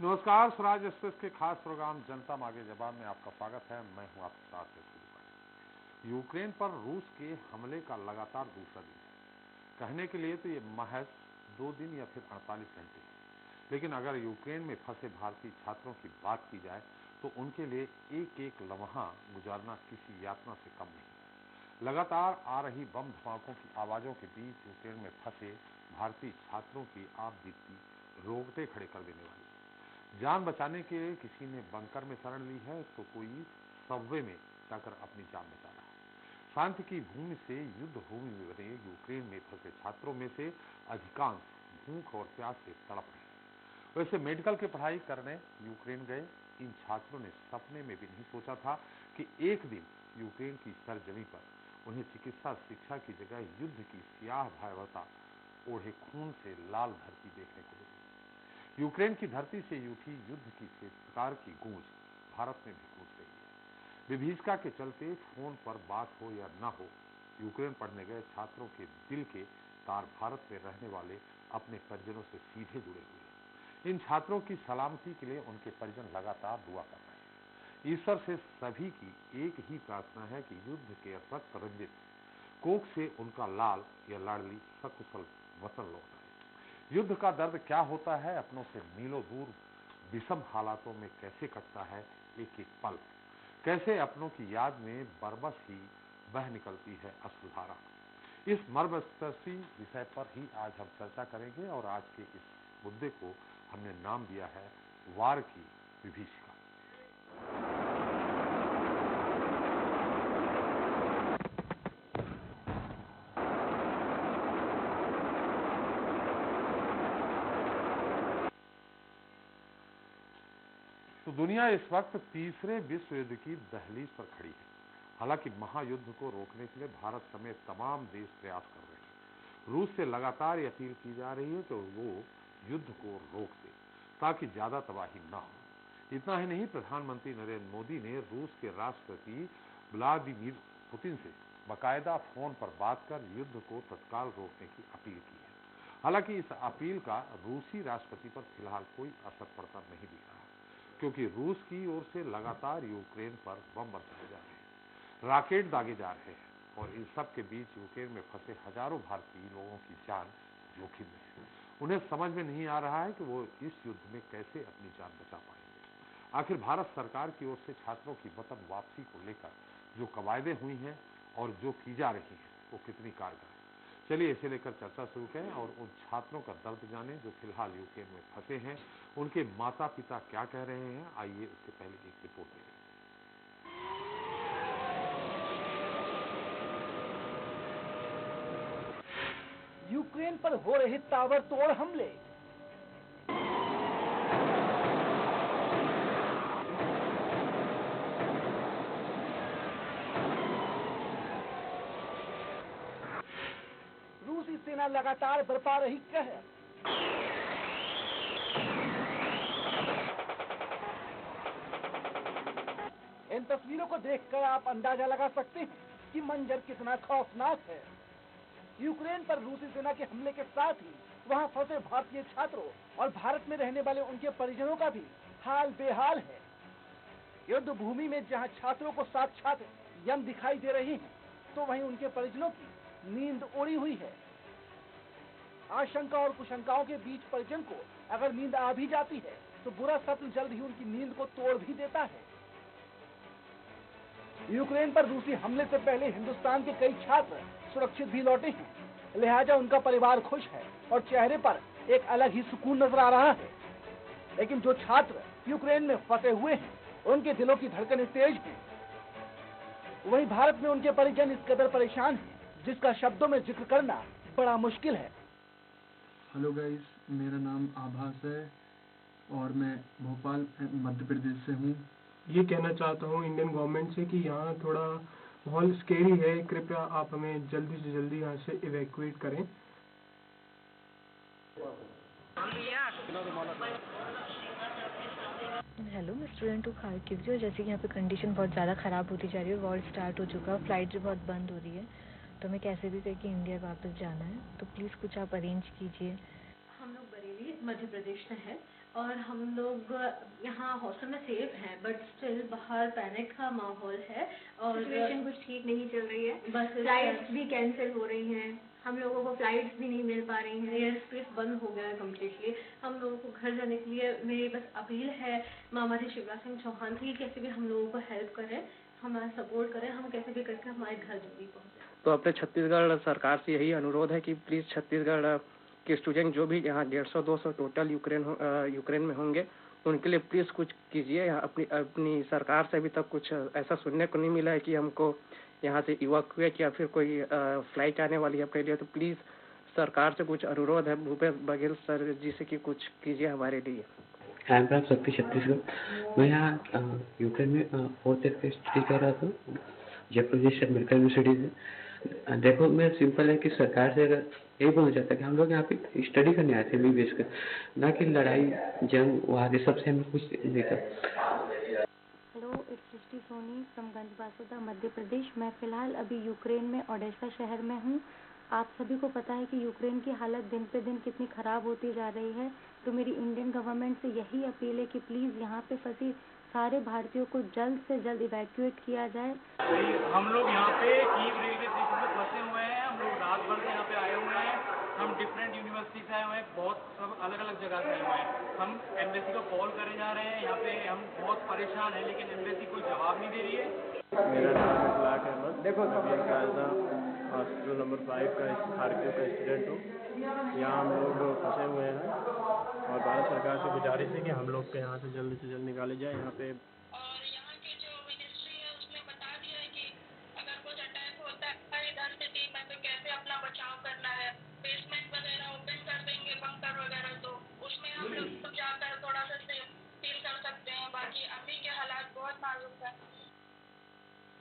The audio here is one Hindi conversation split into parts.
नमस्कार, स्वराज एक्सप्रेस के खास प्रोग्राम जनता मांगे जवाब में आपका स्वागत है। मैं हूं आपके साथ यूक्रेन पर रूस के हमले का लगातार दूसरा दिन है। कहने के लिए तो ये महज 2 दिन या फिर 48 घंटे है, लेकिन अगर यूक्रेन में फंसे भारतीय छात्रों की बात की जाए तो उनके लिए एक एक लम्हा गुजारना किसी यातना से कम नहीं। लगातार आ रही बम धमाकों की आवाजों के बीच यूक्रेन में फंसे भारतीय छात्रों की आप बीती रोंगटे खड़े कर देने वाली। जान बचाने के लिए किसी ने बंकर में शरण ली है तो कोई सबवे में जाकर अपनी जान बचा रहा है। शांति की भूमि से युद्ध भूमि में बने यूक्रेन में फंसे छात्रों में से अधिकांश भूख और प्यास से तड़प रहे हैं। वैसे मेडिकल की पढ़ाई करने यूक्रेन गए इन छात्रों ने सपने में भी नहीं सोचा था कि एक दिन यूक्रेन की सरजमी पर उन्हें चिकित्सा शिक्षा की जगह युद्ध की सियाह भयावहता ओढ़े खून से लाल धरती देखने को मिली। यूक्रेन की धरती से उठी युद्ध की चीत्कार की गूंज भारत में भी गूंज रही है। विभीषिका के चलते फोन पर बात हो या न हो, यूक्रेन पढ़ने गए छात्रों के दिल के तार भारत में रहने वाले अपने परिजनों से सीधे जुड़े हुए हैं। इन छात्रों की सलामती के लिए उनके परिजन लगातार दुआ कर रहे हैं। ईश्वर से सभी की एक ही प्रार्थना है कि युद्ध के रक्त रंजित कोख से उनका लाल या लाडली सकुशल वतन लौट आए। युद्ध का दर्द क्या होता है, अपनों से मीलों दूर विषम हालातों में कैसे कटता है एक एक पल, कैसे अपनों की याद में बरबस ही बह निकलती है अश्रुधारा। इस मर्मस्पर्शी विषय पर ही आज हम चर्चा करेंगे और आज के इस मुद्दे को हमने नाम दिया है वार की विभीषिका। तो दुनिया इस वक्त तीसरे विश्व युद्ध की दहलीज पर खड़ी है। हालांकि महायुद्ध को रोकने के लिए भारत समेत तमाम देश प्रयास कर रहे हैं। रूस से लगातार ये अपील की जा रही है कि वो युद्ध को रोक दे ताकि ज्यादा तबाही न हो। इतना ही नहीं, प्रधानमंत्री नरेंद्र मोदी ने रूस के राष्ट्रपति व्लादिमीर पुतिन से बाकायदा फोन पर बात कर युद्ध को तत्काल रोकने की अपील की है। हालांकि इस अपील का रूसी राष्ट्रपति पर फिलहाल कोई असर पड़ता नहीं दिख रहा, क्योंकि रूस की ओर से लगातार यूक्रेन पर बम बरसाए जा रहे हैं, रॉकेट दागे जा रहे हैं और इन सब के बीच यूक्रेन में फंसे हजारों भारतीय लोगों की जान जोखिम में है। उन्हें समझ में नहीं आ रहा है कि वो इस युद्ध में कैसे अपनी जान बचा पाएंगे। आखिर भारत सरकार की ओर से छात्रों की वतन वापसी को लेकर जो कवायदे हुई हैं और जो की जा रही हैं वो कितनी कारगर है। चलिए इसे लेकर चर्चा शुरू करें और उन छात्रों का दर्द जाने जो फिलहाल यूक्रेन में फंसे हैं। उनके माता पिता क्या कह रहे हैं, आइए उससे पहले एक रिपोर्ट देखें। यूक्रेन पर हो रहे ताबड़तोड़ हमले। रूसी सेना लगातार बरपा रही कहर। इन तस्वीरों को देखकर आप अंदाजा लगा सकते हैं कि मंजर कितना खौफनाक है। यूक्रेन पर रूसी सेना के हमले के साथ ही वहां फंसे भारतीय छात्रों और भारत में रहने वाले उनके परिजनों का भी हाल बेहाल है। युद्ध भूमि में जहां छात्रों को साक्षात यम दिखाई दे रही हैं, तो वहीं उनके परिजनों की नींद उड़ी हुई है। आशंका और कुशंकाओं के बीच परिजन को अगर नींद आ भी जाती है तो बुरा स्वप्न जल्द ही उनकी नींद को तोड़ भी देता है। यूक्रेन पर रूसी हमले से पहले हिंदुस्तान के कई छात्र सुरक्षित भी लौटे हैं, लिहाजा उनका परिवार खुश है और चेहरे पर एक अलग ही सुकून नजर आ रहा है। लेकिन जो छात्र यूक्रेन में फंसे हुए हैं, उनके दिलों की धड़कनें तेज हैं। वहीं भारत में उनके परिजन इस कदर परेशान हैं जिसका शब्दों में जिक्र करना बड़ा मुश्किल है। हेलो गाइस, मेरा नाम आभास है और मैं भोपाल मध्य प्रदेश से हूँ। ये कहना चाहता हूँ इंडियन गवर्नमेंट से कि यहाँ थोड़ा माहौल स्केरी है, कृपया आप हमें जल्दी से जल्दी यहाँ से इवैक्यूएट करें। हेलो, मैं स्टूडेंट हूँ खारकिव से, और जैसे कि यहाँ पे कंडीशन बहुत ज़्यादा ख़राब होती जा रही है, वॉर स्टार्ट हो चुका है, फ्लाइट भी बहुत बंद हो रही है, तो हमें कैसे भी करके इंडिया वापस जाना है, तो प्लीज़ कुछ आप अरेंज कीजिए। हम लोग बरेली मध्य प्रदेश से हैं और हम लोग यहाँ हॉस्टल में सेफ हैं, बट स्टिल बाहर पैनिक का माहौल है और सिचुएशन कुछ ठीक नहीं चल रही है। बस फ्लाइट्स भी कैंसिल हो रही हैं, हम लोगों को फ्लाइट्स भी नहीं मिल पा रही हैं। एयर स्पेस बंद हो गया है कम्प्लीटली। हम लोगों को घर जाने के लिए मेरी बस अपील है हमारे शिवराज सिंह चौहान की, कैसे भी हम लोगों को हेल्प करें, हमारा सपोर्ट करें, हम कैसे भी करके हमारे घर जल्दी पहुँचे। तो अपने छत्तीसगढ़ सरकार से यही अनुरोध है कि प्लीज़ छत्तीसगढ़ के स्टूडेंट जो भी यहाँ 150-200 टोटल यूक्रेन में होंगे, उनके लिए प्लीज़ कुछ कीजिए। अपनी सरकार से अभी तक कुछ ऐसा सुनने को नहीं मिला है कि हमको यहाँ से इवैक्यूएट या फिर कोई फ्लाइट आने वाली है अपने लिए। तो प्लीज़ सरकार से कुछ अनुरोध है, भूपेश बघेल सर जी से कि कुछ कीजिए हमारे लिए। आई एम प्राप्त शक्ति छत्तीसगढ़। मैं यहाँ यूक्रेन में 4th ईयर की स्टडी कर रहा था जयपुर डिस्ट्रिक्ट मेडिकल यूनिवर्सिटी से। देखो मैं सिंपल है कि सरकार से अगर यही बोलना चाहता है कि हम लोग यहाँ पे स्टडी करने आए थे MBBS का, ना कि लड़ाई जंग वहाँ के सबसे हमें कुछ नहीं था। Hello, it's Srishti Soni from Ganjbasoda Madhya Pradesh. मैं फ़िलहाल अभी यूक्रेन में ओडेसा शहर में हूँ। आप सभी को पता है कि यूक्रेन की हालत दिन पे दिन कितनी ख़राब होती जा रही है। तो मेरी इंडियन गवर्नमेंट से यही अपील है कि प्लीज़ यहाँ पे फंसी सारे भारतीयों को जल्द से जल्द इवैक्यूएट किया जाए। हम लोग यहाँ पे कीव रेलवे स्टेशन पे फंसे हुए हैं। हम लोग रात भर से यहाँ पे आए हुए हैं। हम डिफरेंट यूनिवर्सिटी से आए हुए हैं, बहुत सब अलग अलग जगह से आए हुए हैं। हम एम्बेसी को कॉल करे जा रहे हैं, यहाँ पे हम बहुत परेशान हैं, लेकिन एम्बेसी कोई जवाब नहीं दे रही है। मेरा नाम इखलाक अहमद, देखो हॉस्पिटल नंबर 5 का खारकिव का स्टूडेंट हूँ। यहाँ हम लोग फंसे हुए हैं और भारत सरकार से गुजारिश है कि हम लोग को यहाँ से जल्द निकाले जाए। यहाँ पे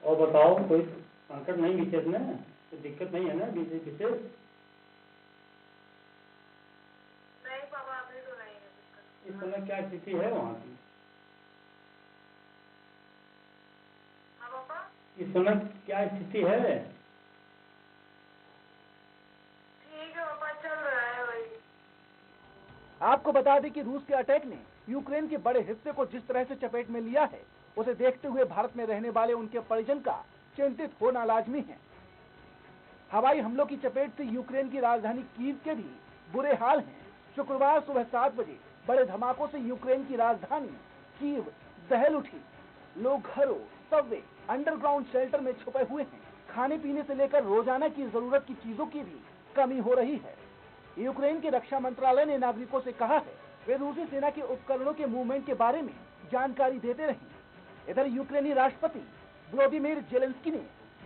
और बताओ, कोई संकट नहीं विशेष में, कोई दिक्कत नहीं है ना विशेष? नहीं बाबा, अभी तो नहीं है दिक्कत। इस समय क्या स्थिति है वहाँ की? हाँ पापा, इस समय क्या स्थिति है? ठीक है पापा, चल रहा है वही। आपको बता दें कि रूस के अटैक ने यूक्रेन के बड़े हिस्से को जिस तरह से चपेट में लिया है, उसे देखते हुए भारत में रहने वाले उनके परिजन का चिंतित होना लाजमी है। हवाई हमलों की चपेट से यूक्रेन की राजधानी कीव के भी बुरे हाल हैं। शुक्रवार सुबह 7 बजे बड़े धमाकों से यूक्रेन की राजधानी कीव दहल उठी। लोग घरों, सबवे, अंडरग्राउंड शेल्टर में छुपे हुए हैं। खाने पीने से लेकर रोजाना की जरूरत की चीजों की भी कमी हो रही है। यूक्रेन के रक्षा मंत्रालय ने नागरिकों से कहा है वे रूसी सेना के उपकरणों के मूवमेंट के बारे में जानकारी देते रहें। इधर यूक्रेनी राष्ट्रपति व्लादिमीर ज़ेलेंस्की ने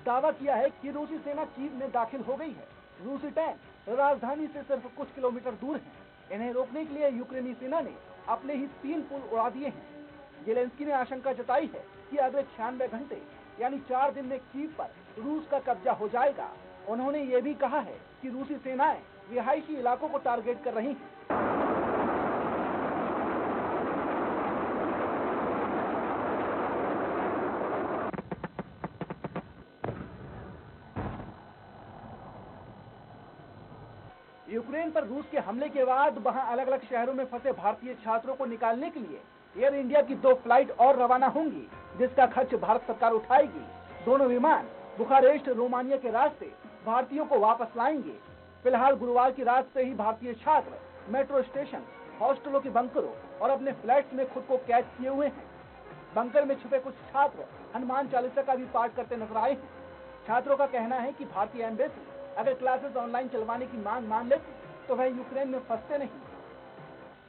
दावा किया है कि रूसी सेना कीव में दाखिल हो गई है। रूसी टैंक राजधानी से सिर्फ कुछ किलोमीटर दूर हैं। इन्हें रोकने के लिए यूक्रेनी सेना ने अपने ही 3 पुल उड़ा दिए हैं। ज़ेलेंस्की ने आशंका जताई है कि अगले 96 घंटे यानी 4 दिन में कीव पर रूस का कब्जा हो जाएगा। उन्होंने ये भी कहा है कि रूसी सेनाएं रिहायशी इलाकों को टारगेट कर रही हैं। यूक्रेन पर रूस के हमले के बाद वहां अलग अलग शहरों में फंसे भारतीय छात्रों को निकालने के लिए एयर इंडिया की 2 फ्लाइट और रवाना होंगी, जिसका खर्च भारत सरकार उठाएगी। दोनों विमान बुखारेस्ट, रोमानिया के रास्ते भारतीयों को वापस लाएंगे। फिलहाल गुरुवार की रात से ही भारतीय छात्र मेट्रो स्टेशन, हॉस्टलों के बंकरों और अपने फ्लैट्स में खुद को कैद किए हुए हैं। बंकर में छुपे कुछ छात्र हनुमान चालीसा का भी पाठ करते नजर आए हैं। छात्रों का कहना है कि भारतीय एम्बेसी अगर क्लासेस ऑनलाइन चलवाने की मांग मान लेती तो वह यूक्रेन में फंसते नहीं।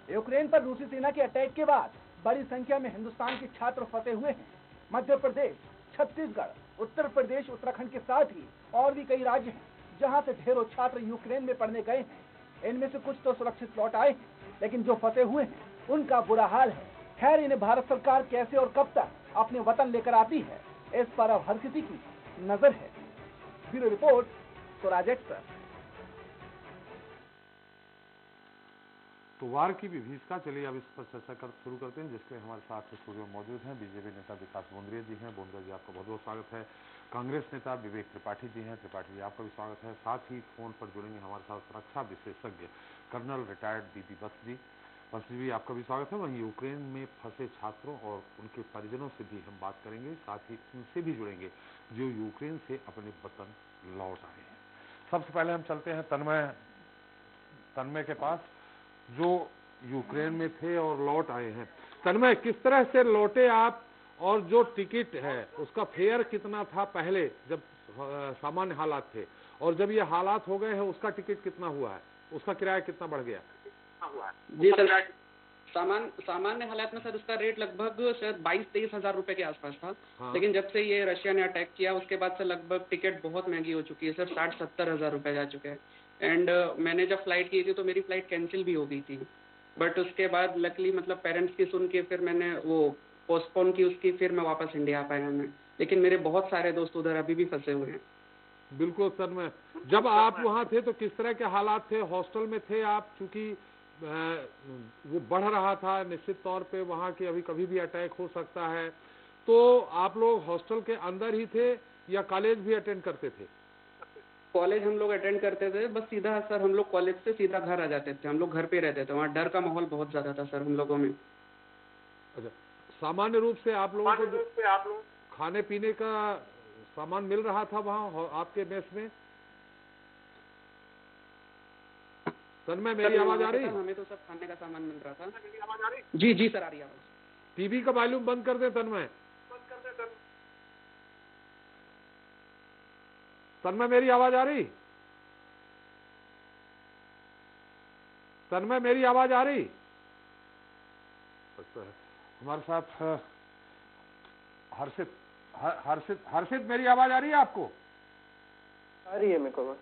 यूक्रेन पर रूसी सेना के अटैक के बाद बड़ी संख्या में हिंदुस्तान के छात्र फंसे हुए हैं। मध्य प्रदेश, छत्तीसगढ़, उत्तर प्रदेश, उत्तराखंड के साथ ही और भी कई राज्य हैं जहां से ढेरों छात्र यूक्रेन में पढ़ने गए हैं। इनमें से कुछ तो सुरक्षित लौट आए हैं, लेकिन जो फंसे हुए हैं उनका बुरा हाल है। खैर, इन्हें भारत सरकार कैसे और कब तक अपने वतन लेकर आती है, इस पर अब हर किसी की नजर है। Bureau report, Swaraj express. तो वार की विभीषिका, चलिए अब इस पर चर्चा शुरू करते हैं, जिसके हमारे साथ स्टूडियो में मौजूद हैं बीजेपी नेता विकास बोंद्रिया जी हैं। बोंद्रिया जी, आपका बहुत बहुत स्वागत है। कांग्रेस नेता विवेक त्रिपाठी जी हैं। त्रिपाठी जी, आपका भी स्वागत है। साथ ही फोन पर जुड़ेंगे हमारे साथ रक्षा विशेषज्ञ कर्नल रिटायर्ड बीपी वत्स जी। पंडित जी आपका भी स्वागत है। वहीं यूक्रेन में फंसे छात्रों और उनके परिजनों से भी हम बात करेंगे, साथ ही उनसे भी जुड़ेंगे जो यूक्रेन से अपने वतन लौट आए हैं। सबसे पहले हम चलते हैं तन्मय के पास, जो यूक्रेन में थे और लौट आए हैं। तन्मय, किस तरह से लौटे आप, और जो टिकट है उसका फेयर कितना था पहले जब सामान्य हालात थे, और जब ये हालात हो गए हैं उसका टिकट कितना हुआ है, उसका किराया कितना बढ़ गया? जी सर, सामान्य हालात में सर उसका रेट लगभग शायद 22-23 हज़ार रुपए के आसपास था। हाँ। लेकिन जब से ये रशिया ने अटैक किया उसके बाद से लगभग टिकट बहुत महंगी हो चुकी है सर, 60-70 हज़ार रुपए जा चुके हैं। एंड मैंने जब फ्लाइट की थी तो मेरी फ्लाइट कैंसिल भी हो गई थी, बट उसके बाद लकली मतलब पेरेंट्स की सुन के फिर मैंने वो पोस्टपोन की उसकी, फिर मैं वापस इंडिया आ पाया मैं। लेकिन मेरे बहुत सारे दोस्त उधर अभी भी फंसे हुए हैं। बिल्कुल सर। मैं जब आप वहाँ थे तो किस तरह के हालात थे? हॉस्टल में थे आप? चूंकि वो बढ़ रहा था निश्चित तौर पे, वहाँ के अभी कभी भी अटैक हो सकता है, तो आप लोग हॉस्टल के अंदर ही थे या कॉलेज भी अटेंड करते थे? कॉलेज हम लोग अटेंड करते थे, बस सीधा सर हम लोग कॉलेज से सीधा घर आ जाते थे। हम लोग घर पे रहते थे, वहाँ डर का माहौल बहुत ज्यादा था सर हम लोगों में। अच्छा, सामान्य रूप से आप लोगों को खाने पीने का सामान मिल रहा था वहाँ आपके मेस में? तन्मय, मेरी आवाज आ रही है? हमें तो सब खाने का सामान मिल रहा था। जी जी सर, आ रही है आवाज। टीवी का वॉल्यूम बंद कर दे तन्मय। तन्मय, मेरी आवाज आ रही? तन्मय, मेरी आवाज आ रही? हमारे साथ हर्षित, मेरी आवाज आ रही है आपको? आ रही है मेरे को।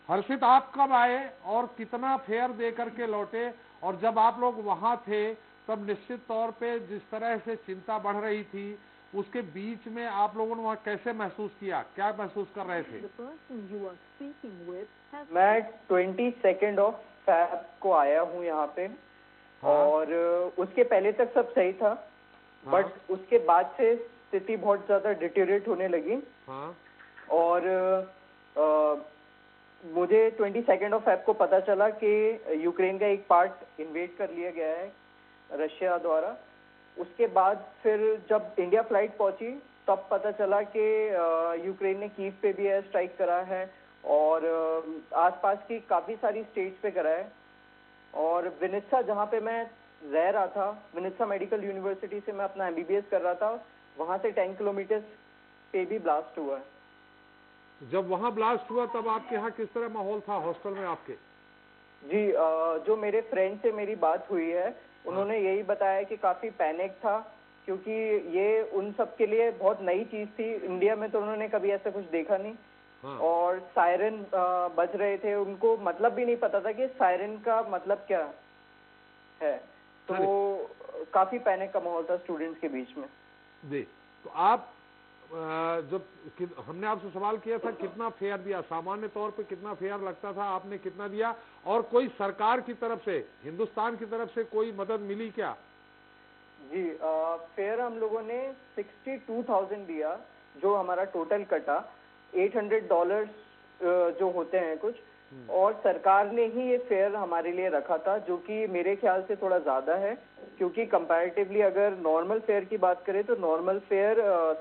हर्षित, आप कब आए और कितना फेयर दे करके लौटे? और जब आप लोग वहां थे तब निश्चित तौर पे जिस तरह से चिंता बढ़ रही थी, उसके बीच में आप लोगों ने वहाँ कैसे महसूस किया, क्या महसूस कर रहे थे? मैं 22 फ़रवरी को आया हूँ यहाँ पे। हाँ। और उसके पहले तक सब सही था। हाँ। बट उसके बाद से स्थिति बहुत ज्यादा डिटेरियोरेट होने लगी। हाँ। और मुझे 22 फ़रवरी को पता चला कि यूक्रेन का एक पार्ट इन्वेड कर लिया गया है रशिया द्वारा। उसके बाद फिर जब इंडिया फ्लाइट पहुंची तब पता चला कि यूक्रेन ने कीव पे भी एयर स्ट्राइक करा है और आसपास की काफ़ी सारी स्टेट्स पे करा है। और विनित्सा, जहाँ पे मैं रह रहा था, विनित्सा मेडिकल यूनिवर्सिटी से मैं अपना MBBS कर रहा था, वहाँ से 10 किलोमीटर पे भी ब्लास्ट हुआ है। जब वहाँ ब्लास्ट हुआ तब आपके यहाँ किस तरह माहौल था हॉस्टल में आपके? जी, जो मेरे फ्रेंड से मेरी बात हुई है उन्होंने यही बताया कि काफ़ी पैनिक था, क्योंकि ये उन सब के लिए बहुत नई चीज़ थी। इंडिया में तो उन्होंने कभी ऐसा कुछ देखा नहीं। हाँ। और सायरन बज रहे थे, उनको मतलब भी नहीं पता था कि सायरन का मतलब क्या है। तो काफ़ी पैनिक का माहौल था स्टूडेंट्स के बीच में। जी, तो आप जब हमने आपसे सवाल किया था कितना फेयर दिया, सामान्य तौर पे कितना फेयर लगता था, आपने कितना दिया? और कोई सरकार की तरफ से, हिंदुस्तान की तरफ से कोई मदद मिली क्या? जी, फेयर हम लोगों ने 62,000 दिया, जो हमारा टोटल कटा। $800 जो होते हैं कुछ, और सरकार ने ही ये फेयर हमारे लिए रखा था, जो कि मेरे ख्याल से थोड़ा ज़्यादा है, क्योंकि कंपैरेटिवली अगर नॉर्मल फेयर की बात करें तो नॉर्मल फेयर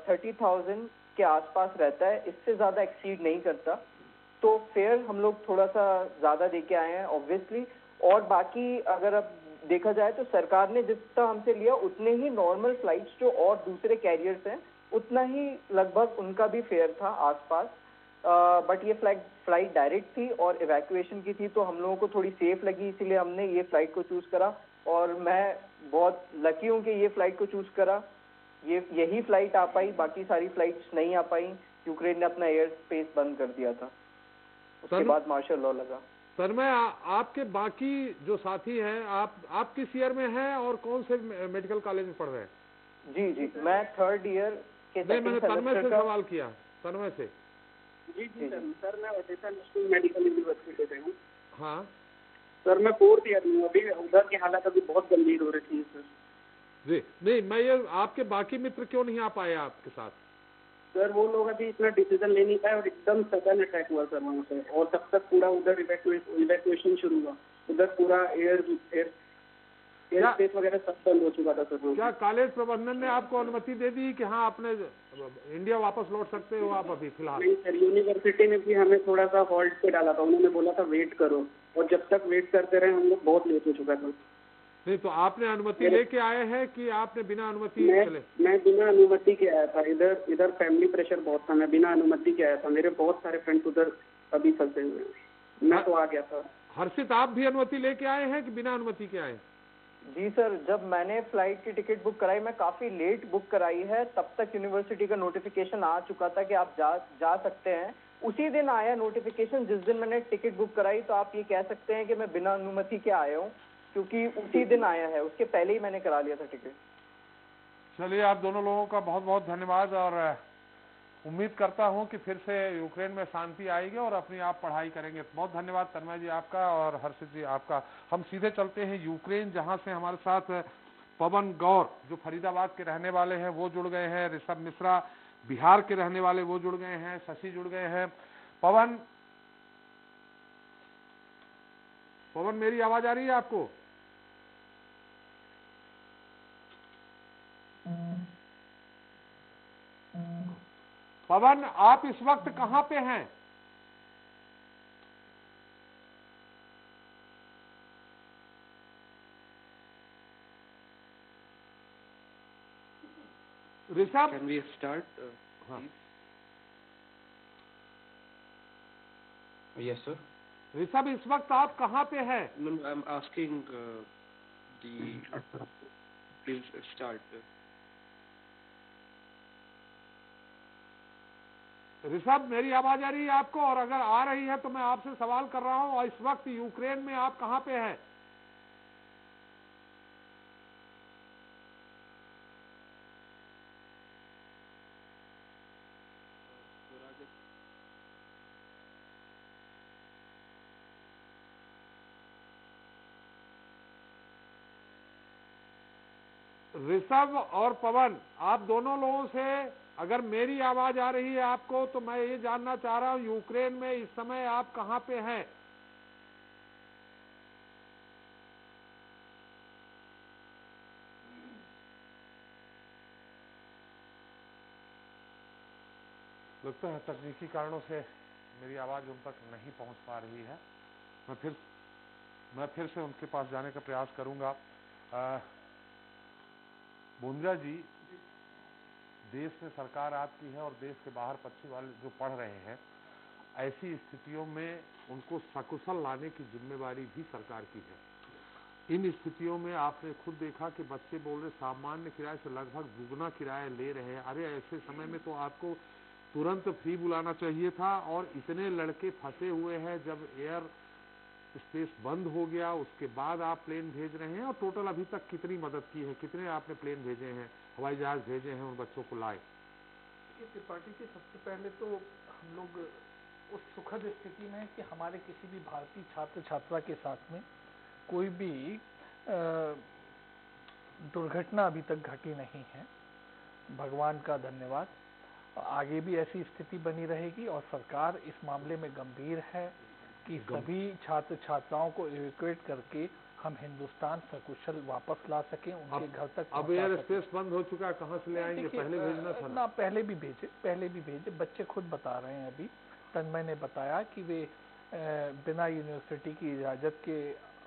30,000 के आसपास रहता है, इससे ज़्यादा एक्सीड नहीं करता। तो फेयर हम लोग थोड़ा सा ज़्यादा दे के आए हैं ऑब्वियसली। और बाकी अगर अब देखा जाए तो सरकार ने जितना हमसे लिया उतने ही नॉर्मल फ्लाइट्स जो और दूसरे कैरियर्स हैं उतना ही लगभग उनका भी फेयर था आसपास। बट ये फ्लाइट डायरेक्ट थी और इवैक्यूएशन की थी, तो हम लोगों को थोड़ी सेफ लगी, इसीलिए हमने ये फ्लाइट को चूज़ करा। और मैं बहुत लकी हूँ कि ये फ्लाइट को चूज़ करा। यही फ्लाइट आ पाई, बाकी सारी फ्लाइट्स नहीं आ पाई। यूक्रेन ने अपना एयर स्पेस बंद कर दिया था, उसके बाद मार्शल लॉ लगा। सर, मैं आपके बाकी जो साथी हैं, आप किस ईयर में हैं और कौन से मेडिकल कॉलेज में पढ़ रहे हैं? जी जी, मैं 3rd ईयर के मैंने तन्मय से सवाल किया, तन्मय से। जी जी सर, मैं ओडेसा नेशनल मेडिकल यूनिवर्सिटी से हूँ। हाँ सर, मैं 4th ईयर में हूँ। अभी उधर की हालत अभी बहुत गंभीर हो रही है सर। जी नहीं, मैं ये आपके बाकी मित्र क्यों नहीं आ पाए आपके साथ? सर, वो लोग अभी इतना डिसीजन ले नहीं पाए और एकदम सडन अटैक हुआ सर वहाँ पे, और तब तक पूरा उधर इवैक्यूएशन शुरू हुआ। उधर पूरा एयर एयर स्पेस वगैरह सब बंद हो चुका था सर। क्या कॉलेज प्रबंधन ने आपको अनुमति दे दी कि हाँ अपने इंडिया वापस लौट सकते हो आप अभी फिलहाल? नहीं सर, यूनिवर्सिटी ने भी हमें थोड़ा सा हॉल्ट पे डाला था। उन्होंने बोला था वेट करो, और जब तक वेट करते रहे हम लोग बहुत लेट हो चुका था। नहीं तो आपने अनुमति लेके आए हैं कि आपने बिना अनुमति चले? मैं बिना अनुमति के आया था। इधर फैमिली प्रेशर बहुत था, मैं बिना अनुमति के आया था। मेरे बहुत सारे फ्रेंड्स उधर अभी फंसे हुए हैं, मैं तो आ गया था। हर्षित, आप भी अनुमति लेके आए हैं कि बिना अनुमति के आए? जी सर, जब मैंने फ्लाइट की टिकट बुक कराई, मैं काफ़ी लेट बुक कराई है, तब तक यूनिवर्सिटी का नोटिफिकेशन आ चुका था कि आप जा सकते हैं। उसी दिन आया नोटिफिकेशन जिस दिन मैंने टिकट बुक कराई, तो आप ये कह सकते हैं कि मैं बिना अनुमति के आया हूँ, क्योंकि उसी दिन आया है, उसके पहले ही मैंने करा लिया था टिकट। चलिए, आप दोनों लोगों का बहुत बहुत धन्यवाद, और उम्मीद करता हूं कि फिर से यूक्रेन में शांति आएगी और अपनी आप पढ़ाई करेंगे। बहुत धन्यवाद तन्मय जी आपका और हर्षित जी आपका। हम सीधे चलते हैं यूक्रेन, जहां से हमारे साथ पवन गौर जो फरीदाबाद के रहने वाले हैं वो जुड़ गए हैं, ऋषभ मिश्रा बिहार के रहने वाले वो जुड़ गए हैं, शशि जुड़ गए हैं। पवन मेरी आवाज आ रही है आपको? पवन, आप इस वक्त कहां पे हैं? Rishabh, can we start? Yes sir. Rishabh, इस वक्त आप कहां पे हैं? I am asking please start. Rishabh, मेरी आवाज आ रही है आपको? और अगर आ रही है तो मैं आपसे सवाल कर रहा हूं, और इस वक्त यूक्रेन में आप कहां पे हैं? ऋषभ और पवन, आप दोनों लोगों से अगर मेरी आवाज आ रही है आपको, तो मैं ये जानना चाह रहा हूं यूक्रेन में इस समय आप कहां पे हैं? लगता है तकनीकी कारणों से मेरी आवाज उन तक नहीं पहुंच पा रही है। मैं फिर से उनके पास जाने का प्रयास करूंगा। बुंजा जी, देश में सरकार आपकी है और देश के बाहर पक्षी वाले जो पढ़ रहे हैं, ऐसी स्थितियों में उनको सकुशल लाने की जिम्मेवारी भी सरकार की है। इन स्थितियों में आपने खुद देखा कि बच्चे बोल रहे सामान्य किराए से लगभग दुगना किराया ले रहे हैं। अरे ऐसे समय में तो आपको तुरंत फ्री बुलाना चाहिए था, और इतने लड़के फंसे हुए हैं। जब एयर स्पेस बंद हो गया उसके बाद आप प्लेन भेज रहे हैं, और टोटल अभी तक कितनी मदद की है? कितने आपने प्लेन भेजे हैं, हवाई जहाज भेजे हैं उन बच्चों को लाए? त्रिपाठी जी, सबसे पहले तो हम लोग उस सुखद स्थिति में है कि हमारे किसी भी भारतीय छात्र छात्रा के साथ में कोई भी दुर्घटना अभी तक घटी नहीं है, भगवान का धन्यवाद। आगे भी ऐसी स्थिति बनी रहेगी, और सरकार इस मामले में गंभीर है कि सभी छात्र छात्राओं को इवैक्यूएट करके हम हिंदुस्तान सकुशल वापस ला सकें, उनके घर तक। अब एयर स्पेस बंद हो चुका है, कहाँ से ले आएंगे? पहले भेजना था ना? पहले भी भेजे। बच्चे खुद बता रहे हैं, अभी तन्मय ने बताया कि वे बिना यूनिवर्सिटी की इजाजत के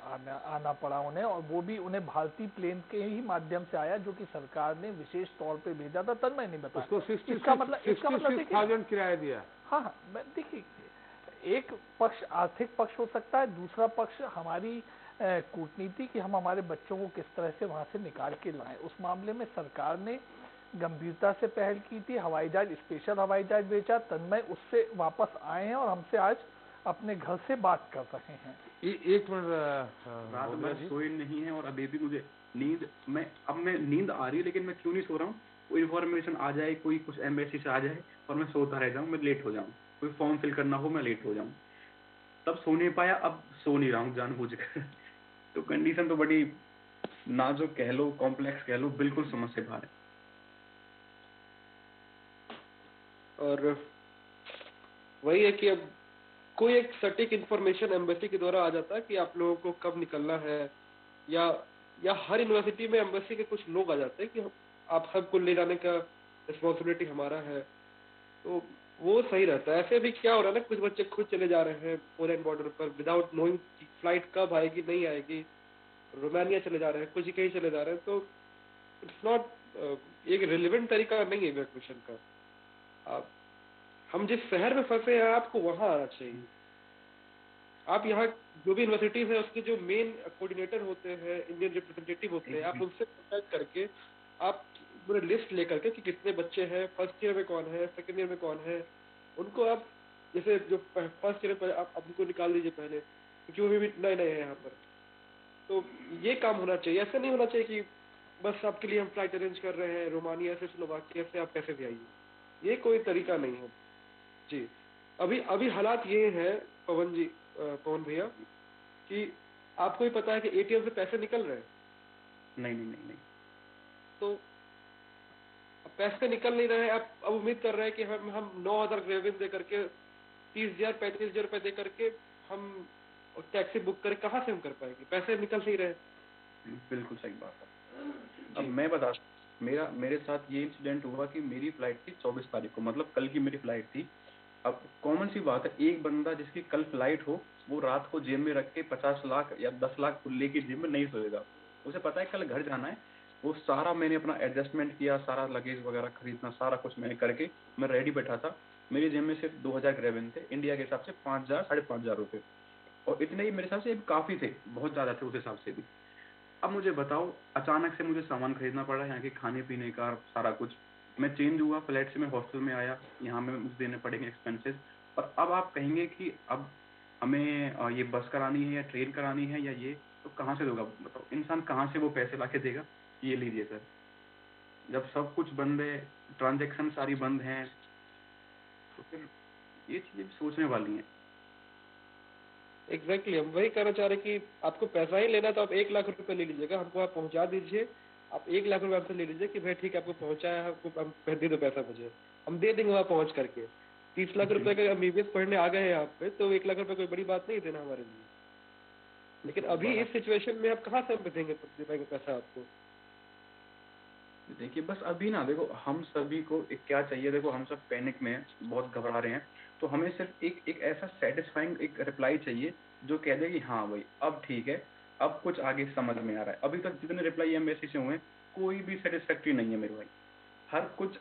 आना पड़ा उन्हें, और वो भी उन्हें भारतीय प्लेन के ही माध्यम से आया, जो कि सरकार ने विशेष तौर पे भेजा था। तन्मय ने बताया उसको 66,000 किराया दिया। हाँ, देखिए, एक पक्ष आर्थिक पक्ष हो सकता है, दूसरा पक्ष हमारी कूटनीति कि हम हमारे बच्चों को किस तरह से वहां से निकाल के लाएं। उस मामले में सरकार ने गंभीरता से पहल की थी, हवाई जहाज, स्पेशल हवाई जहाज भेजा। तन्मय उससे वापस आए हैं और हमसे आज अपने घर से बात कर रहे हैं। एक मिनट, रात भर सोए नहीं है और अभी भी मुझे नींद नींद आ रही है, लेकिन मैं क्यों नहीं सो रहा हूँ? कोई इन्फॉर्मेशन आ जाए, कोई कुछ एम्बेसी से आ जाए और मैं सोता रह जाऊँ, मैं लेट हो जाऊँ, कोई फॉर्म फिल करना हो मैं लेट हो जाऊँ, तब सो नहीं पाया। अब सो नहीं रहा हूँ जानबूझकर। तो कंडीशन तो बड़ी नाजुक कह लो, कॉम्प्लेक्स कह लो, बिल्कुल समझ से बाहर है। और वही है कि अब कोई एक सटीक इन्फॉर्मेशन एम्बेसी के द्वारा आ जाता है कि आप लोगों को कब निकलना है, या या हर यूनिवर्सिटी में एम्बेसी के कुछ लोग आ जाते हैं कि आप सबको ले जाने का रिस्पॉन्सिबिलिटी हमारा है, तो वो सही रहता है। ऐसे भी क्या हो रहा है ना, कुछ बच्चे खुद चले जा रहे हैं पोलैंड बॉर्डर पर विदाउट नोइंग फ्लाइट कब आएगी नहीं आएगी, रोमानिया चले जा रहे हैं, कुछ कहीं चले जा रहे हैं, तो इट्स नॉट एक रिलेवेंट तरीका नहीं है इवैक्यूएशन का। हम जिस शहर में फंसे हैं आपको वहां आना चाहिए। आप यहाँ जो भी यूनिवर्सिटीज है उसके जो मेन कोऑर्डिनेटर होते हैं, इंडियन रिप्रेजेंटेटिव होते हैं, आप उनसे कॉन्टैक्ट करके आप पूरे लिस्ट लेकर के कि कितने बच्चे हैं, फर्स्ट ईयर में कौन है, सेकंड ईयर में कौन है, उनको आप जैसे जो फर्स्ट ईयर में आप उनको निकाल दीजिए पहले, क्योंकि वो भी नए नए हैं यहाँ पर। तो ये काम होना चाहिए। ऐसा नहीं होना चाहिए कि बस आपके लिए हम फ्लाइट अरेंज कर रहे हैं रोमानिया से, स्लोवाकिया से, आप कैसे भी आइए। ये कोई तरीका नहीं है जी। अभी हालात ये है पवन भैया कि आपको भी पता है कि एटीएम से पैसे निकल रहे हैं। नहीं। तो पैसे निकल नहीं रहे हैं, आप अब उम्मीद कर रहे हैं कि हम 9,000 ग्रेविन दे करके 30,000 35,000 रुपए दे करके हम टैक्सी बुक कर कहाँ से हम कर पाएंगे, पैसे निकल नहीं रहे। बिल्कुल सही बात है। अब मैं बता, मेरे साथ ये इंसिडेंट हुआ कि मेरी फ्लाइट थी 24 तारीख को, मतलब कल की मेरी फ्लाइट थी। अब कॉमन सी बात है, एक बंदा जिसकी कल फ्लाइट हो वो रात को जेब में रख के 50 लाख या 10 लाख लेके जेब में नहीं सोएगा। उसे पता है कल घर जाना है। वो सारा मैंने अपना एडजस्टमेंट किया, सारा लगेज वगैरह खरीदना सारा कुछ मैंने करके मैं रेडी बैठा था। मेरी जेब में सिर्फ 2,000 ग्रेविन थे, इंडिया के हिसाब से 5,000 5,500 रुपये, और इतने ही मेरे हिसाब से काफ़ी थे, बहुत ज़्यादा थे उस हिसाब से भी। अब मुझे बताओ, अचानक से मुझे सामान खरीदना पड़ा, यहाँ के खाने पीने का सारा कुछ। मैं चेंज हुआ फ्लाइट से, मैं हॉस्टल में आया, यहाँ में मुझे देने पड़ेंगे एक्सपेंसेस। और अब आप कहेंगे कि अब हमें ये बस करानी है या ट्रेन करानी है या ये, तो कहाँ से दोगा बताओ? इंसान कहाँ से वो पैसे ला के देगा? ये लीजिए सर, जब सब कुछ बंद है, ट्रांजेक्शन सारी बंद हैं, तो फिर ये चीज़ें भी सोचने वाली हैं। एग्जैक्टली हम वही कहना चाह रहे हैं कि आपको पैसा ही लेना तो आप 1 लाख रुपए ले लीजिएगा, हमको आप पहुंचा दीजिए, आप 1 लाख रुपए हमसे ले लीजिए कि भाई ठीक है आपको पहुंचाया है, आपको हम दे दो पैसा, मुझे हम दे देंगे वहाँ पहुंच करके। 30 लाख रुपए का MBBS पढ़ने आ गए हैं यहाँ पे, तो 1 लाख रुपए कोई बड़ी बात नहीं देना हमारे लिए। लेकिन अभी इस सिचुएशन में आप कहाँ से हम दे पाएंगे पैसा आपको? देखिए बस अभी ना देखो, हम सभी को एक क्या चाहिए, देखो हम सब पैनिक में हैं, बहुत घबरा रहे हैं, तो हमें सिर्फ एक ऐसा सेटिस्फाइंग एक रिप्लाई चाहिए जो कह दे कि हाँ भाई अब ठीक है, अब कुछ आगे समझ में आ रहा है। अभी तक जितने रिप्लाई एम्बेसी से हुए कोई भी सेटिस्फैक्ट्री नहीं है मेरे भाई। हर कुछ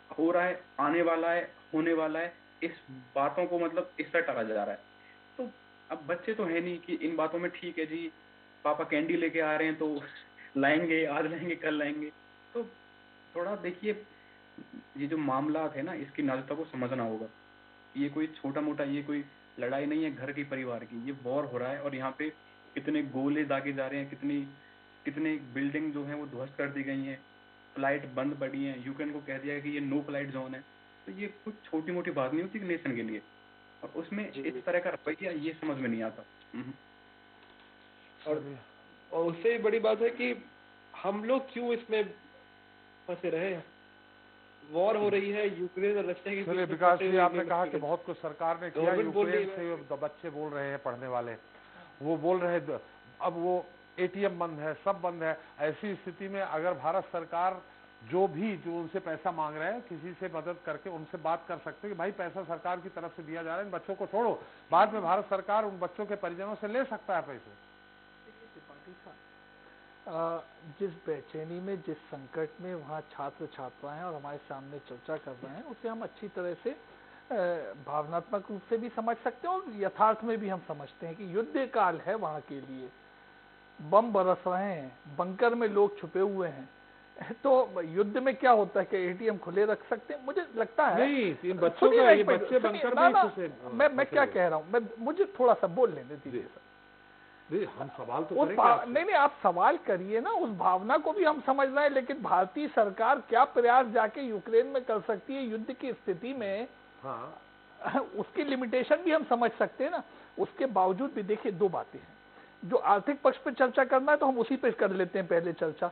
हो रहा है, आने वाला है, होने वाला है, इस बातों को मतलब इस तरह टाला जा रहा है। तो अब बच्चे तो है नहीं कि इन बातों में ठीक है जी, पापा कैंडी लेके आ रहे हैं तो लाएंगे, आज लाएंगे कल लाएंगे। तो थोड़ा देखिए, ये जो मामला है ना, इसकी नाजुकता को समझना होगा। ये कोई छोटा मोटा, ये कोई लड़ाई नहीं है घर की परिवार की, ये वॉर हो रहा है। और यहाँ पे कितने गोले दागे जा रहे हैं, कितने बिल्डिंग जो हैं वो ध्वस्त कर दी गई हैं, फ्लाइट बंद पड़ी हैं, यूक्रेन को कह दिया है कि ये नो फ्लाइट जोन है। तो ये कुछ छोटी मोटी बात नहीं होती नेशन के लिए, और उसमें इस तरह का रवैया ये समझ में नहीं आता। और उससे बड़ी बात है कि हम लोग क्यों इसमें फंसे रहे हैं। वॉर हो रही है यूक्रेन और रशिया की। चलिए विकास जी, आपने कहा कि बहुत कुछ सरकार ने किया, यूक्रेन से बच्चे बोल रहे हैं पढ़ने वाले, वो बोल रहे हैं अब वो ATM बंद है, सब बंद है। ऐसी स्थिति में अगर भारत सरकार जो उनसे पैसा मांग रहे हैं, किसी से मदद करके उनसे बात कर सकते हैं कि भाई पैसा सरकार की तरफ से दिया जा रहा है, इन बच्चों को छोड़ो, बाद में भारत सरकार उन बच्चों के परिजनों से ले सकता है पैसे। जिस बेचैनी में, जिस संकट में वहाँ छात्र छात्राएं और हमारे सामने चर्चा कर रहे हैं, उसे हम अच्छी तरह से भावनात्मक रूप से भी समझ सकते हैं और यथार्थ में भी हम समझते हैं कि युद्ध काल है वहाँ के लिए, बम बरस रहे हैं, बंकर में लोग छुपे हुए हैं। तो युद्ध में क्या होता है कि ATM खुले रख सकते हैं? मुझे लगता है नहीं, बच्चों का ये बच्चे बंकर में मैं क्या कह रहा हूँ, मुझे थोड़ा सा बोलने दीजिए सर। हम सवाल तो करेंगे। नहीं, आप सवाल करिए ना, उस भावना को भी हम समझ रहे हैं, लेकिन भारतीय सरकार क्या प्रयास जाके यूक्रेन में कर सकती है युद्ध की स्थिति में? हाँ, उसकी लिमिटेशन भी हम समझ सकते हैं ना। उसके बावजूद भी देखिए, दो बातें हैं। जो आर्थिक पक्ष पे चर्चा करना है तो हम उसी पे कर लेते हैं पहले चर्चा,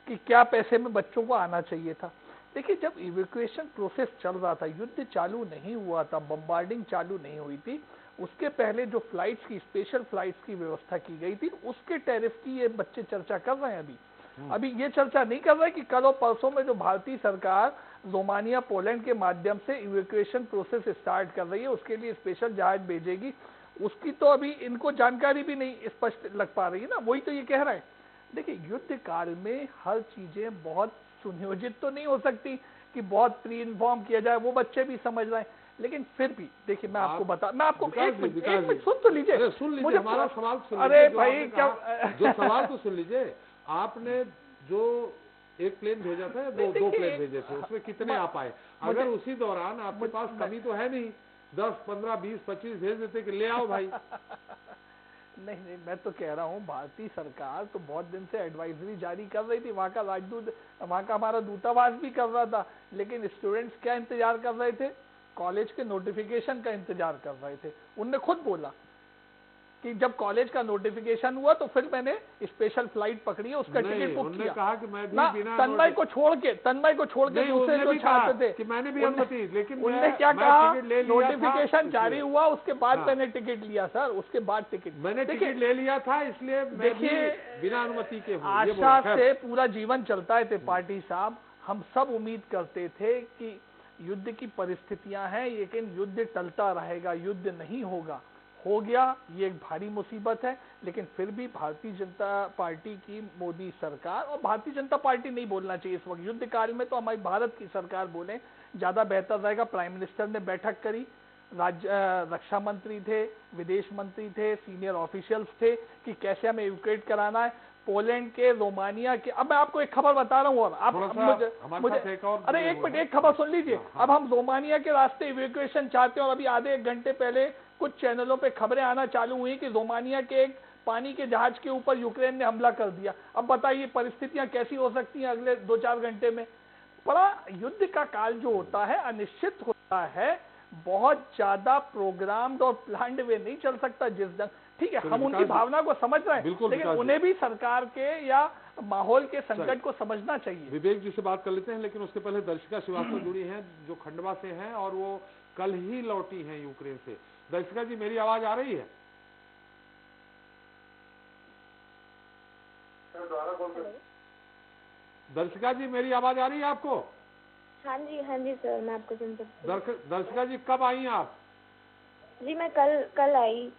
कि क्या पैसे में बच्चों को आना चाहिए था। देखिए, जब इवैक्यूएशन प्रोसेस चल रहा था, युद्ध चालू नहीं हुआ था, बम्बार्डिंग चालू नहीं हुई थी, उसके पहले जो फ्लाइट्स की, स्पेशल फ्लाइट्स की व्यवस्था की गई थी, उसके टैरिफ की ये बच्चे चर्चा कर रहे हैं। अभी ये चर्चा नहीं कर रहे कि कल और परसों में जो भारतीय सरकार रोमानिया, पोलैंड के माध्यम से इवैक्यूएशन प्रोसेस स्टार्ट कर रही है, उसके लिए स्पेशल जहाज भेजेगी, उसकी तो अभी इनको जानकारी भी नहीं स्पष्ट लग पा रही है ना। वही तो ये कह रहा है। देखिए, युद्ध काल में हर चीजें बहुत सुनियोजित तो नहीं हो सकती कि बहुत प्री इन्फॉर्म किया जाए, वो बच्चे भी समझ रहे हैं, लेकिन फिर भी देखिए, मैं आपको एक मिनट सुन तो लीजिए, सुन लीजिए हमारा सवाल सुन लीजिए। अरे भाई, क्या जो सवाल तो सुन लीजिए। आपने जो एक प्लेन भेजा था, दो प्लेन भेजे थे, उसमें कितने आ पाए? अगर उसी दौरान आपके पास कमी तो है नहीं, 10, 15, 20, 25 भेज देते कि ले आओ भाई। नहीं, मैं तो कह रहा हूँ भारतीय सरकार तो बहुत दिन से एडवाइजरी जारी कर रही थी, वहाँ का राजदूत, वहाँ का हमारा दूतावास भी कर रहा था, लेकिन स्टूडेंट्स क्या इंतजार कर रहे थे? कॉलेज के नोटिफिकेशन का इंतजार कर रहे थे। उनने खुद बोला कि जब कॉलेज का नोटिफिकेशन हुआ तो फिर मैंने स्पेशल फ्लाइट पकड़ी है, उसका टिकट बुक किया। कहा कि मैं भी बिना तन्मय को छोड़ के दूसरे जो छात्र थे कि मैंने भी अनुमति, लेकिन उनने क्या कहा, नोटिफिकेशन जारी हुआ उसके बाद मैंने टिकट लिया सर, उसके बाद मैंने टिकट ले लिया था, इसलिए देखिए बिना अनुमति के आशा से पूरा जीवन चलता है त्रिपाठी साहब। हम सब उम्मीद करते थे कि युद्ध की परिस्थितियां हैं, लेकिन युद्ध टलता रहेगा, युद्ध नहीं होगा। हो गया, ये एक भारी मुसीबत है, लेकिन फिर भी भारतीय जनता पार्टी की मोदी सरकार, और भारतीय जनता पार्टी नहीं बोलना चाहिए इस वक्त, युद्ध काल में तो हमारी भारत की सरकार बोले ज्यादा बेहतर रहेगा। प्राइम मिनिस्टर ने बैठक करी, रक्षा मंत्री थे, विदेश मंत्री थे, सीनियर ऑफिशियल्स थे कि कैसे हमें इवैक्यूएट कराना है। पोलैंड के, रोमानिया के, अब मैं आपको एक खबर बता रहा हूँ, और आप मुझे अरे एक मिनट, एक खबर सुन लीजिए। अब हम रोमानिया के रास्ते इवैक्यूएशन चाहते हैं, और अभी आधे एक घंटे पहले कुछ चैनलों पे खबरें आना चालू हुई कि रोमानिया के एक पानी के जहाज के ऊपर यूक्रेन ने हमला कर दिया। अब बताइए परिस्थितियां कैसी हो सकती हैं अगले 2-4 घंटे में। बड़ा युद्ध का काल जो होता है अनिश्चित होता है, बहुत ज्यादा प्रोग्राम्ड और प्लान्ड वे नहीं चल सकता जिस ढंग। ठीक है, हम उनकी भावना को समझ रहे हैं, लेकिन उन्हें भी सरकार के या माहौल के संकट को समझना चाहिए। विवेक जी से बात कर लेते हैं, लेकिन उसके पहले दर्शिका श्रीवास्तव जुड़ी हैं जो खंडवा से हैं, और वो कल ही लौटी हैं यूक्रेन से। दर्शिका जी, मेरी आवाज आ रही है? दर्शिका जी, मेरी आवाज आ रही है आपको? हाँ जी सर, मैं आपको सुन सकती हूँ। दर्शिका जी, कब आई हैं आप? जी मैं कल आई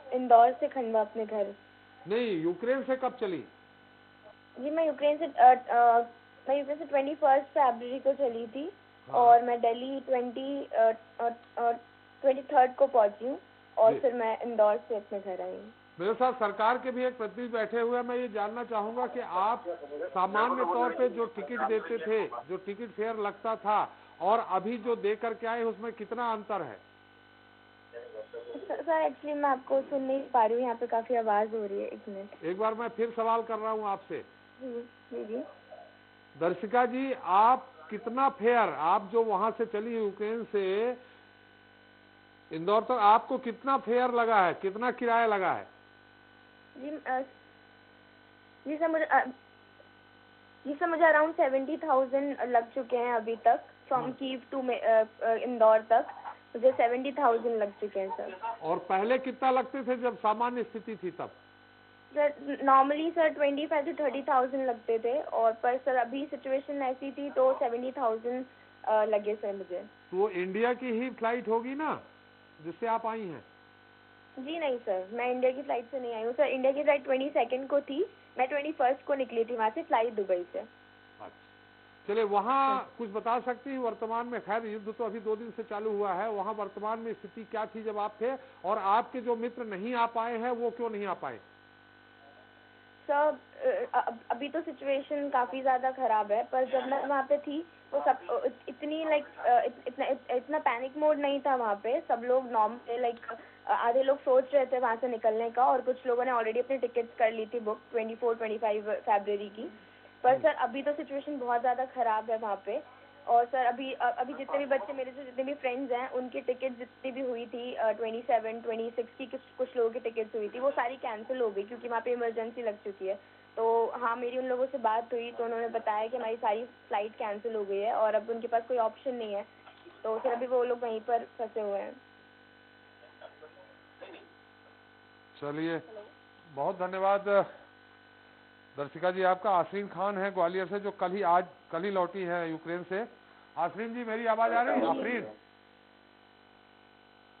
इंदौर से खंडवा अपने घर। नहीं, यूक्रेन से कब चली? जी मैं यूक्रेन से 21 फरवरी को चली थी। हाँ। और मैं दिल्ली 23 को पहुंची हूँ, और फिर मैं इंदौर से अपने घर आई हूँ। मेरे साथ सरकार के भी एक प्रतिनिधि बैठे हुए हैं। मैं ये जानना चाहूंगा कि आप सामान्य तौर पे जो टिकट देते थे, जो टिकट फेयर लगता था, और अभी जो दे करके आए उसमें कितना अंतर है? सर एक्चुअली मैं आपको सुन नहीं पा रही हूँ, यहाँ पे काफी आवाज हो रही है। एक मिनट, एक बार मैं फिर सवाल कर रहा हूँ आपसे। जी दर्शिका जी, आप कितना फेयर, आप जो वहां से चली यूक्रेन से इंदौर तक, आपको कितना फेयर लगा है, कितना किराया लगा है? जी सर मुझे अराउंड 70,000 लग चुके हैं अभी तक, फ्रॉम कीव टू इंदौर तक मुझे 70,000 लग चुके हैं सर। और पहले कितना लगते थे जब सामान्य स्थिति थी तब? सर नॉर्मली सर 25 से 30,000 लगते थे, और पर सर अभी सिचुएशन ऐसी थी तो 70,000 लगे सर मुझे। तो इंडिया की ही फ्लाइट होगी ना जिससे आप आई हैं? जी नहीं सर, मैं इंडिया की फ्लाइट से नहीं आई हूँ सर। इंडिया की फ्लाइट 22 को थी, मैं 21 को निकली थी वहाँ से, फ्लाइट दुबई से। चले, वहाँ कुछ बता सकती है वर्तमान में? खैर युद्ध तो अभी 2 दिन से चालू हुआ है, वहाँ वर्तमान में स्थिति क्या थी जब आप थे, और आपके जो मित्र नहीं आ पाए हैं वो क्यों नहीं आ पाए? सर अभी तो सिचुएशन काफी ज्यादा खराब है, पर जब मैं वहाँ पे थी तो सब इतनी इतना पैनिक मोड नहीं था वहाँ पे। सब लोग नॉर्मल आधे लोग सोच रहे थे वहाँ से निकलने का, और कुछ लोगों ने ऑलरेडी अपनी टिकट्स कर ली थी बुक 24-25 फरवरी की। पर सर अभी तो सिचुएशन बहुत ज़्यादा ख़राब है वहाँ पे। और सर अभी जितने भी बच्चे मेरे जो जितने भी फ्रेंड्स हैं उनकी टिकट जितनी भी हुई थी 27-26 की कुछ लोगों की टिकट्स हुई थी वो सारी कैंसिल हो गई, क्योंकि वहाँ पे इमरजेंसी लग चुकी है। तो हाँ, मेरी उन लोगों से बात हुई तो उन्होंने बताया कि हमारी सारी फ़्लाइट कैंसिल हो गई है और अब उनके पास कोई ऑप्शन नहीं है, तो फिर अभी वो लोग वहीं पर फंसे हुए हैं। चलिए, बहुत धन्यवाद दर्शिका जी आपका। आफरीन खान है ग्वालियर से, जो कल ही लौटी है यूक्रेन से। आफरीन जी, मेरी आवाज आ रही है? आफरीन,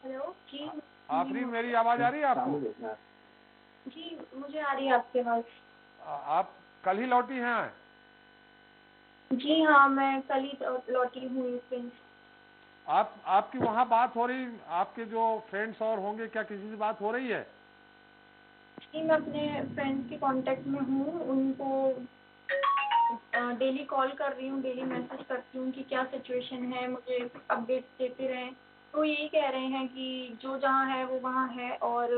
हेलो जी। आफरीन, मेरी आवाज आ रही है आपको? जी, मुझे आ रही है आपकी आवाज। आप कल ही लौटी हैं? जी हाँ, मैं कल ही लौटी हूँ यूक्रेन से। आपकी वहाँ बात हो रही, आपके जो फ्रेंड्स और होंगे, क्या किसी से बात हो रही है? जी, मैं अपने फ्रेंड्स के कांटेक्ट में हूँ, उनको डेली कॉल कर रही हूँ, डेली मैसेज करती हूँ कि क्या सिचुएशन है, मुझे अपडेट्स देते रहें। तो यही कह रहे हैं कि जो जहाँ है वो वहाँ है और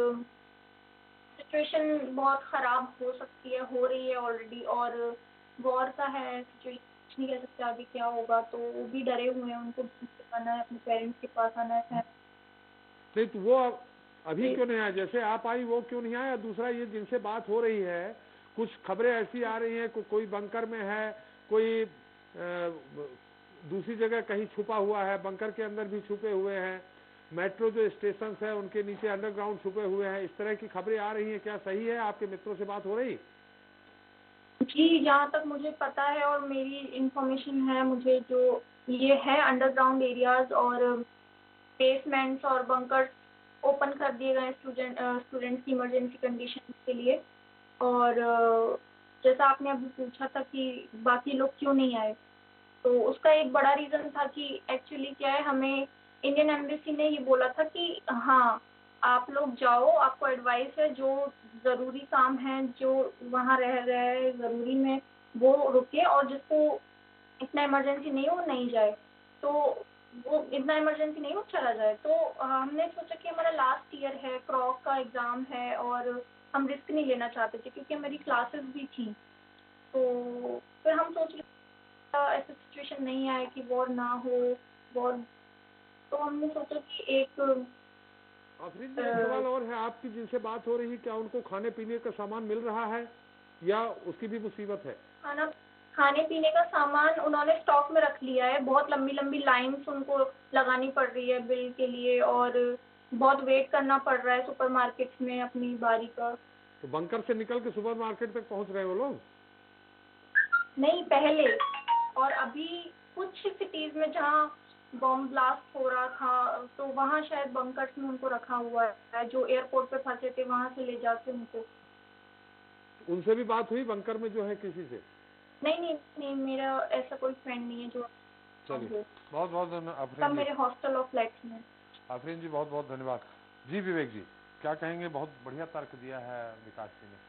सिचुएशन बहुत ख़राब हो सकती है, हो रही है ऑलरेडी, और वॉर का है सिचुएशन, कुछ नहीं कह सकते आगे क्या होगा। तो वो भी डरे हुए हैं, उनको आना है, अपने पेरेंट्स के पास आना है। नहीं तो वो अभी क्यों नहीं आया? जैसे आप आई वो क्यों नहीं आया? दूसरा, ये जिनसे बात हो रही है, कुछ खबरें ऐसी आ रही हैं, कोई बंकर में है, कोई दूसरी जगह कहीं छुपा हुआ है, बंकर के अंदर भी छुपे हुए हैं, मेट्रो जो स्टेशन है उनके नीचे अंडरग्राउंड छुपे हुए हैं, इस तरह की खबरें आ रही हैं। क्या सही है? आपके मित्रों से बात हो रही? जी, जहाँ तक मुझे पता है और मेरी इंफॉर्मेशन है, मुझे जो ये है अंडरग्राउंड एरियाज और बेसमेंट्स और बंकर्स ओपन कर दिए गए स्टूडेंट्स की इमरजेंसी कंडीशन के लिए। और जैसा आपने अभी पूछा था कि बाकी लोग क्यों नहीं आए, तो उसका एक बड़ा रीज़न था कि एक्चुअली क्या है, हमें इंडियन एम्बेसी ने ये बोला था कि हाँ, आप लोग जाओ, आपको एडवाइस है, जो ज़रूरी काम है, जो वहाँ रह रहे ज़रूरी में वो रुके, और जिसको इतना इमरजेंसी नहीं हो वो नहीं जाए। तो वो इतना इमरजेंसी नहीं हो चला जाए। तो हमने सोचा कि हमारा लास्ट ईयर है, क्रॉक का एग्ज़ाम है और हम रिस्क नहीं लेना चाहते थे क्योंकि मेरी क्लासेस भी थी। तो फिर हम सोच रहे ऐसी सिचुएशन नहीं आए कि वॉर ना हो, वॉर, तो हमने सोचा कि एक आफरीन जी, एक सवाल और है, आपकी जिनसे बात हो रही है, क्या उनको खाने पीने का सामान मिल रहा है या उसकी भी मुसीबत है? खाने पीने का सामान उन्होंने स्टॉक में रख लिया है। बहुत लंबी लंबी लाइन्स उनको लगानी पड़ रही है बिल के लिए और बहुत वेट करना पड़ रहा है सुपरमार्केट्स में अपनी बारी का। तो बंकर से निकल के सुपरमार्केट तक पहुंच रहे वो लोग? नहीं, पहले। और अभी कुछ सिटीज़ में जहाँ बॉम्ब ब्लास्ट हो रहा था तो वहाँ शायद बंकर्स में उनको रखा हुआ है, जो एयरपोर्ट पे फंसे थे वहाँ से ले जाके उनको। उनसे भी बात हुई बंकर में जो है किसी से? नहीं, मेरा ऐसा कोई फ्रेंड नहीं है जो। चलिए, बहुत बहुत धन्यवाद सब मेरे हॉस्टल और फ्लैट्स में। आफरीन जी, बहुत बहुत धन्यवाद। जी विवेक जी, क्या कहेंगे? बहुत बढ़िया तर्क दिया है विकास जी ने।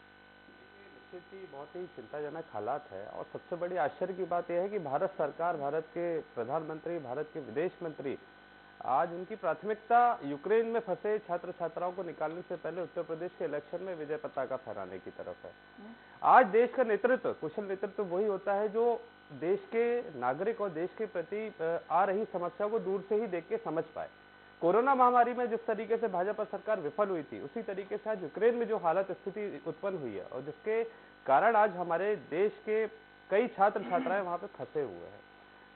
स्थिति बहुत ही चिंताजनक हालात है और सबसे बड़ी आश्चर्य की बात यह है कि भारत सरकार, भारत के प्रधानमंत्री, भारत के विदेश मंत्री, आज उनकी प्राथमिकता यूक्रेन में फंसे छात्र छात्राओं को निकालने से पहले उत्तर प्रदेश के इलेक्शन में विजय पताका फहराने की तरफ है। आज देश का नेतृत्व, कुशल नेतृत्व वही होता है जो देश के नागरिक और देश के प्रति आ रही समस्याओं को दूर से ही देख के समझ पाए। कोरोना महामारी में जिस तरीके से भाजपा सरकार विफल हुई थी, उसी तरीके से आज यूक्रेन में जो हालत स्थिति उत्पन्न हुई है और जिसके कारण आज हमारे देश के कई छात्र छात्राएं वहां पे फंसे हुए हैं।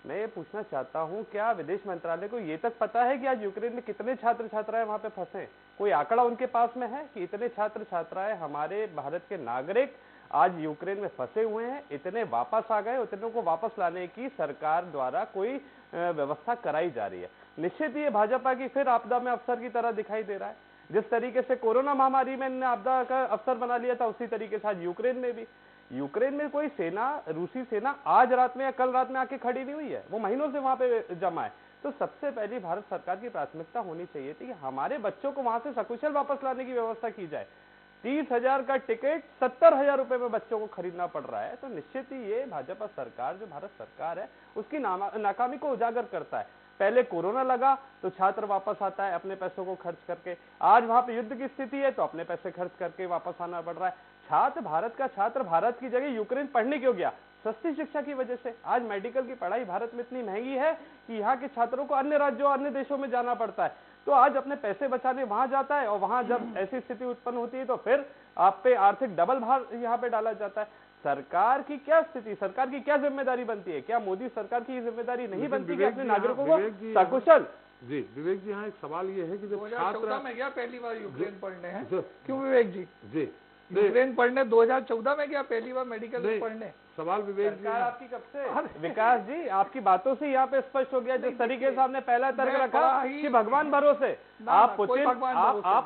मैं ये पूछना चाहता हूं, क्या विदेश मंत्रालय को ये तक पता है कि आज यूक्रेन में कितने छात्र छात्राएं वहां पे फंसे? कोई आंकड़ा उनके पास में है कि इतने छात्र छात्राएं हमारे भारत के नागरिक आज यूक्रेन में फंसे हुए हैं, इतने वापस आ गए, उतनों को वापस लाने की सरकार द्वारा कोई व्यवस्था कराई जा रही है? निश्चित ये भाजपा की फिर आपदा में अफसर की तरह दिखाई दे रहा है। जिस तरीके से कोरोना महामारी में इन्होंने आपदा का अफसर बना लिया था, उसी तरीके से आज यूक्रेन में भी। यूक्रेन में कोई सेना, रूसी सेना आज रात में या कल रात में आके खड़ी नहीं हुई है, वो महीनों से वहां पे जमा है। तो सबसे पहली भारत सरकार की प्राथमिकता होनी चाहिए थी कि हमारे बच्चों को वहां से सकुशल वापस लाने की व्यवस्था की जाए। 30,000 का टिकट 70,000 रुपए में बच्चों को खरीदना पड़ रहा है। तो निश्चित ही ये भाजपा सरकार, जो भारत सरकार है, उसकी नाकामी को उजागर करता है। पहले कोरोना लगा तो छात्र वापस आता है अपने पैसों को खर्च करके, आज वहां पे युद्ध की स्थिति है तो अपने पैसे खर्च करके वापस आना पड़ रहा है। छात्र, भारत का छात्र भारत की जगह यूक्रेन पढ़ने क्यों गया? सस्ती शिक्षा की वजह से। आज मेडिकल की पढ़ाई भारत में इतनी महंगी है कि यहाँ के छात्रों को अन्य राज्यों, अन्य देशों में जाना पड़ता है। तो आज अपने पैसे बचाने वहां जाता है, और वहां जब ऐसी स्थिति उत्पन्न होती है तो फिर आप पे आर्थिक डबल भार यहाँ पे डाला जाता है। सरकार की क्या स्थिति, सरकार की क्या जिम्मेदारी बनती है? क्या मोदी सरकार की जिम्मेदारी नहीं बनती कि अपने नागरिकों को सकुशल? जी विवेक जी, यहाँ एक सवाल ये है कि जब 2014 में गया पहली बार यूक्रेन पढ़ने हैं, क्यों विवेक जी? जी यूक्रेन पढ़ने 2014 में गया पहली बार मेडिकल पढ़ने। सवाल विवेक जी आपकी कब से? विकास जी, आपकी बातों से यहाँ पे स्पष्ट हो गया, जिस तरीके से आपने पहला तर्क रखा कि भगवान भरोसे आप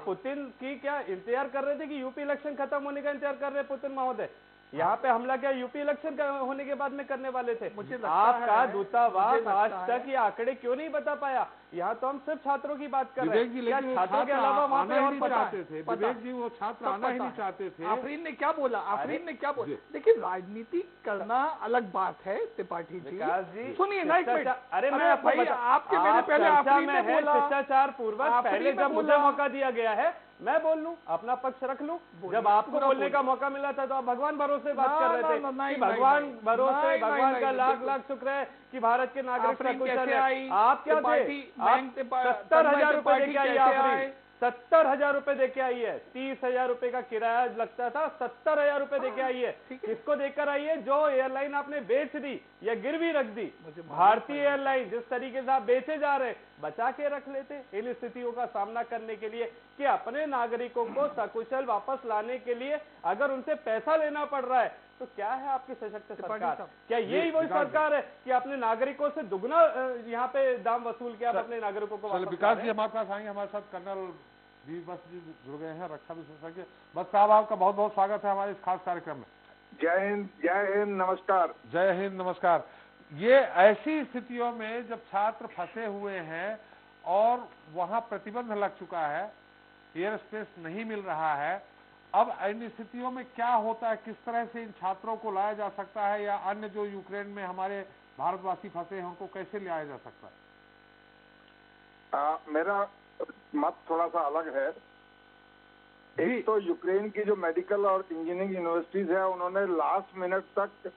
पुतिन की क्या इंतजार कर रहे थे कि यूपी इलेक्शन खत्म होने का इंतजार कर रहे पुतिन महोदय? यहाँ पे हमला क्या यूपी इलेक्शन होने के बाद में करने वाले थे? आपका दूतावास आज तक ये आंकड़े क्यों नहीं बता पाया? यहाँ तो हम सिर्फ छात्रों की बात कर रहे हैं, क्या छात्रों के अलावा वहाँ पे और चाहते थे? विवेक जी, वो छात्र आना ही नहीं चाहते थे। आफरीन ने क्या बोला? आफरीन ने क्या बोला? देखिए, राजनीति करना अलग बात है त्रिपाठी जी। सुनिए ना एक मिनट। अरे मैं आपके मेरे पहले आफरीन ने बोला शिष्टाचार पूर्वक, पहले जब मुझे मौका दिया गया है मैं बोल लूं, अपना पक्ष रख लूं। जब आपको बोलने का मौका मिला था तो आप भगवान भरोसे बात कर रहे थे कि भगवान भरोसे, भगवान का लाख लाख शुक्र है कि भारत के नागरिक सकुशल है। आप क्या थे? 70,000 रुपए देके आई है, 70,000 रुपए देके आई है। 30,000 रुपए का किराया लगता था, 70,000 रुपए देके आई है। किसको देकर आई है? जो एयरलाइन आपने बेच दी या गिरवी रख दी। भारतीय एयरलाइन जिस तरीके से आप बेचे जा रहे, बचा के रख लेते इन स्थितियों का सामना करने के लिए कि अपने नागरिकों को सकुशल वापस लाने के लिए अगर उनसे पैसा लेना पड़ रहा है तो क्या है आपकी सशक्त सरकार? क्या यही वही सरकार है कि अपने नागरिकों से दुगना यहाँ पे दाम वसूल के आप अपने नागरिकों को वापस? विकास जी हमारे पास आएंगे, हमारे साथ कर्नल वी बस जी जुड़ गए हैं, रक्षा विशेषज्ञ। बस साहब, आपका बहुत बहुत स्वागत है हमारे इस खास कार्यक्रम में। जय हिंद, जय हिंद, नमस्कार। जय हिंद, नमस्कार। ये ऐसी स्थितियों में जब छात्र फंसे हुए हैं और वहां प्रतिबंध लग चुका है, एयर स्पेस नहीं मिल रहा है, अब इन स्थितियों में क्या होता है? किस तरह से इन छात्रों को लाया जा सकता है, या अन्य जो यूक्रेन में हमारे भारतवासी फंसे हैं उनको कैसे लाया जा सकता है? मेरा मत थोड़ा सा अलग है। एक तो यूक्रेन की जो मेडिकल और इंजीनियरिंग यूनिवर्सिटीज है, उन्होंने लास्ट मिनट तक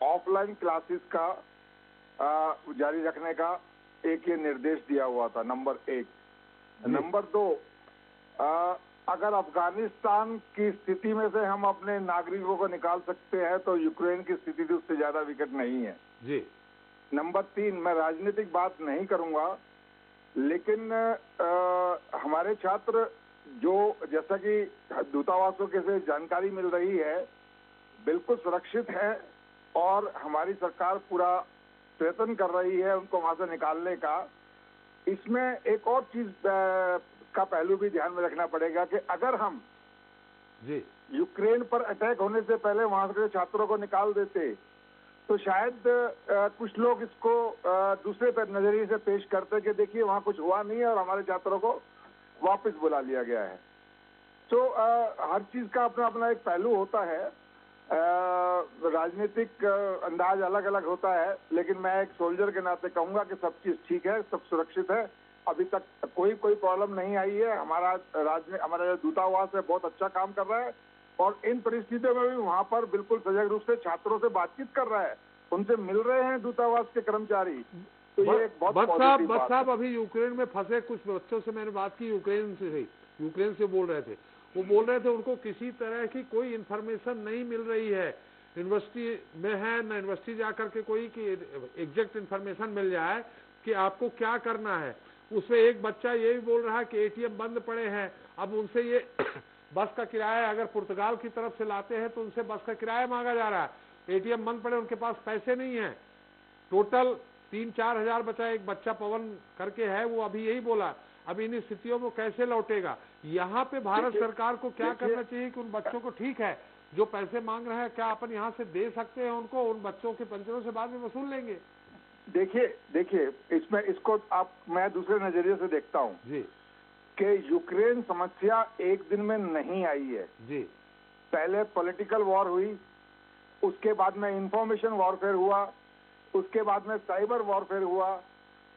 ऑफलाइन क्लासेस का जारी रखने का एक ये निर्देश दिया हुआ था, नंबर 1। नंबर 2, अगर अफगानिस्तान की स्थिति में से हम अपने नागरिकों को निकाल सकते हैं तो यूक्रेन की स्थिति तो उससे ज्यादा विकट नहीं है जी। नंबर 3, मैं राजनीतिक बात नहीं करूंगा, लेकिन हमारे छात्र जो, जैसा कि दूतावासों के से जानकारी मिल रही है, बिल्कुल सुरक्षित है और हमारी सरकार पूरा प्रयत्न कर रही है उनको वहां से निकालने का। इसमें एक और चीज का पहलू भी ध्यान में रखना पड़ेगा कि अगर हम जी यूक्रेन पर अटैक होने से पहले वहां से छात्रों को निकाल देते तो शायद कुछ लोग इसको दूसरे नजरिए से पेश करते कि देखिए वहां कुछ हुआ नहीं है और हमारे छात्रों को वापस बुला लिया गया है। तो हर चीज का अपना अपना एक पहलू होता है, राजनीतिक अंदाज अलग अलग होता है, लेकिन मैं एक सोल्जर के नाते कहूंगा कि सब चीज ठीक है, सब सुरक्षित है, अभी तक कोई प्रॉब्लम नहीं आई है। हमारा हमारा जो दूतावास है बहुत अच्छा काम कर रहा है और इन परिस्थितियों में भी वहाँ पर बिल्कुल सजग रूप से छात्रों से बातचीत कर रहा है, उनसे मिल रहे हैं दूतावास के कर्मचारी। तो ये एक बहुत पॉजिटिव बात है। अभी यूक्रेन में फंसे कुछ बच्चों से मैंने बात की, यूक्रेन से बोल रहे थे, वो बोल रहे थे उनको किसी तरह की कोई इन्फॉर्मेशन नहीं मिल रही है, यूनिवर्सिटी में है न यूनिवर्सिटी जाकर के कोई की एग्जैक्ट इन्फॉर्मेशन मिल जाए कि आपको क्या करना है। उसमें एक बच्चा ये भी बोल रहा है कि एटीएम बंद पड़े हैं, अब उनसे ये बस का किराया अगर पुर्तगाल की तरफ से लाते हैं तो उनसे बस का किराया मांगा जा रहा है, एटीएम बंद पड़े, उनके पास पैसे नहीं है। टोटल 3-4 हजार बचा। एक बच्चा पवन करके है, वो अभी यही बोला, अब इन स्थितियों में कैसे लौटेगा। यहाँ पे भारत सरकार को क्या करना चाहिए कि उन बच्चों को, ठीक है जो पैसे मांग रहे हैं, क्या अपन यहाँ से दे सकते हैं उनको, उन बच्चों के पंजरों से बाद में वसूल लेंगे। देखिए इसमें इसको मैं दूसरे नजरिए से देखता हूँ जी, कि यूक्रेन समस्या एक दिन में नहीं आई है जी। पहले पॉलिटिकल वॉर हुई, उसके बाद में इंफॉर्मेशन वॉरफेयर हुआ, उसके बाद में साइबर वॉरफेयर हुआ,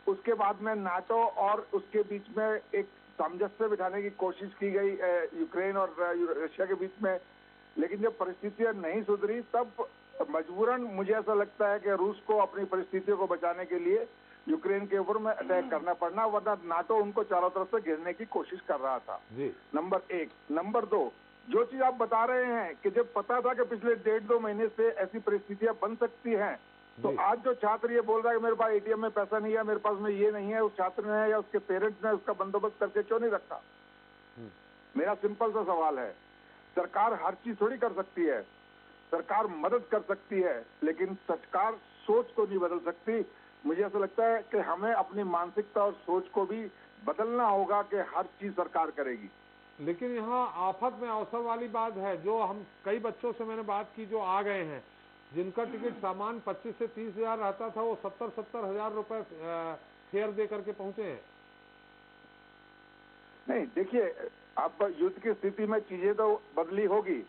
उसके बाद में नाटो और उसके बीच में एक सामंजस्य बिठाने की कोशिश की गई यूक्रेन और रशिया के बीच में। लेकिन जब परिस्थितियां नहीं सुधरी तब मजबूरन मुझे ऐसा लगता है कि रूस को अपनी परिस्थितियों को बचाने के लिए यूक्रेन के ऊपर में अटैक करना पड़ना, वरना नाटो उनको चारों तरफ से घेरने की कोशिश कर रहा था। नंबर 1। नंबर 2, जो चीज आप बता रहे हैं कि जब पता था कि पिछले 1.5-2 महीने से ऐसी परिस्थितियां बन सकती हैं, तो आज जो छात्र ये बोल रहा है कि मेरे पास एटीएम में पैसा नहीं है, मेरे पास में ये नहीं है, उस छात्र ने या उसके पेरेंट्स ने उसका बंदोबस्त करके क्यों नहीं रखा? मेरा सिंपल सा सवाल है। सरकार हर चीज थोड़ी कर सकती है, सरकार मदद कर सकती है, लेकिन सरकार सोच को नहीं बदल सकती। मुझे ऐसा लगता है कि हमें अपनी मानसिकता और सोच को भी बदलना होगा कि हर चीज सरकार करेगी। लेकिन यहाँ आफत में अवसर वाली बात है, जो हम कई बच्चों से मैंने बात की जो आ गए हैं, जिनका टिकट सामान 25 से 30 हजार रहता था, वो 70-70 हजार रुपए फेयर दे करके पहुंचे हैं। नहीं, देखिए, आप युद्ध की स्थिति में चीजें तो बदली होगी।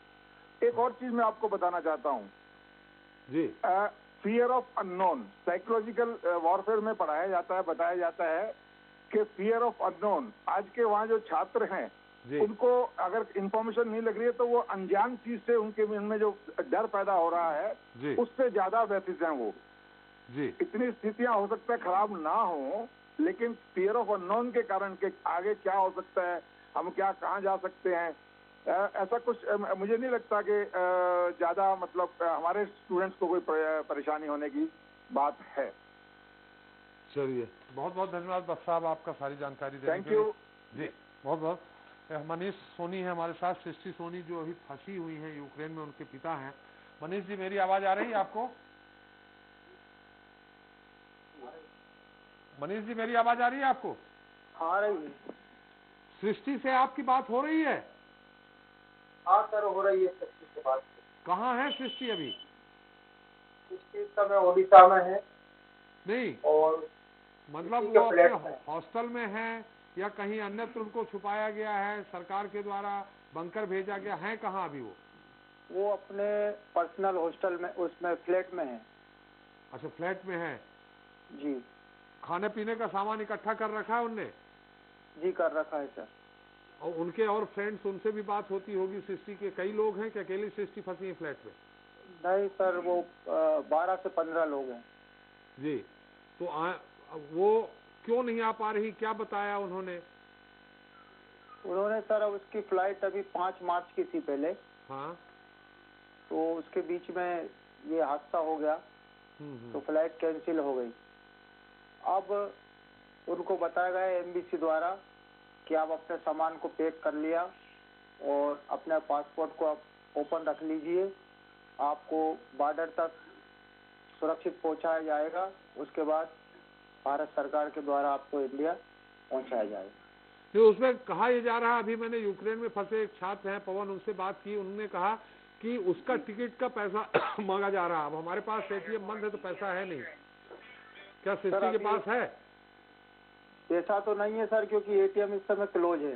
एक और चीज मैं आपको बताना चाहता हूँ जी। Fear of unknown, psychological warfare में पढ़ाया जाता है, बताया जाता है कि फियर ऑफ अननोन, आज के वहाँ जो छात्र हैं उनको अगर इंफॉर्मेशन नहीं लग रही है तो वो अनजान चीज से उनके मन में जो डर पैदा हो रहा है उससे ज्यादा व्यथित हैं वो जी। इतनी स्थितियां हो सकता है खराब ना हो, लेकिन फियर ऑफ अननोन के कारण के आगे क्या हो सकता है, हम क्या कहाँ जा सकते हैं, ऐसा कुछ मुझे नहीं लगता कि ज्यादा मतलब हमारे स्टूडेंट्स को कोई परेशानी होने की बात है। चलिए, बहुत बहुत धन्यवाद बस साहब आपका सारी जानकारी देने के लिए। थैंक यू जी, बहुत बहुत। मनीष सोनी है हमारे साथ, सृष्टि सोनी जो अभी फंसी हुई है यूक्रेन में, उनके पिता हैं। मनीष जी, मेरी आवाज आ रही है आपको? मनीष जी, मेरी आवाज आ रही है आपको? आ रही है। सृष्टि से आपकी बात हो रही है? हाँ सर, हो रही है सृष्टि से बात। कहाँ है सृष्टि अभी? सृष्टि इस समय ओडिशा में है। नहीं, और मतलब वो अपने हॉस्टल में है या कहीं अन्यत्र उनको छुपाया गया है, सरकार के द्वारा बंकर भेजा गया है, कहाँ अभी वो अपने पर्सनल हॉस्टल में, उसमें फ्लैट में है। अच्छा, फ्लैट में है जी। खाने पीने का सामान इकट्ठा कर रखा है उनने? जी, कर रखा है सर। और उनके और फ्रेंड्स, उनसे भी बात होती होगी? सृष्टि के कई लोग हैं कि अकेली सृष्टि फंसी है फ्लैट में? नहीं सर, वो 12 से 15 लोग हैं। जी। तो वो क्यों नहीं आ पा रही, क्या बताया उन्होंने? उन्होंने सर, अब उसकी फ्लाइट अभी 5 मार्च की थी पहले। हाँ। तो उसके बीच में ये हादसा हो गया, तो फ्लाइट कैंसिल हो गई। अब उनको बताया गया एम्बेसी द्वारा कि आप अपने सामान को पैक कर लिया और अपने पासपोर्ट को आप ओपन रख लीजिए, आपको बॉर्डर तक सुरक्षित पहुंचाया जाएगा, उसके बाद भारत सरकार के द्वारा आपको इंडिया पहुंचाया जाएगा। तो उसमें कहा यह जा रहा है, अभी मैंने यूक्रेन में फंसे एक छात्र हैं पवन, उनसे बात की, उन्होंने कहा कि उसका टिकट का पैसा मांगा जा रहा है। अब हमारे पास एटीएम बंद है तो पैसा है नहीं, क्या सृष्टि के पास है? पैसा तो नहीं है सर, क्योंकि एटीएम इस समय क्लोज है।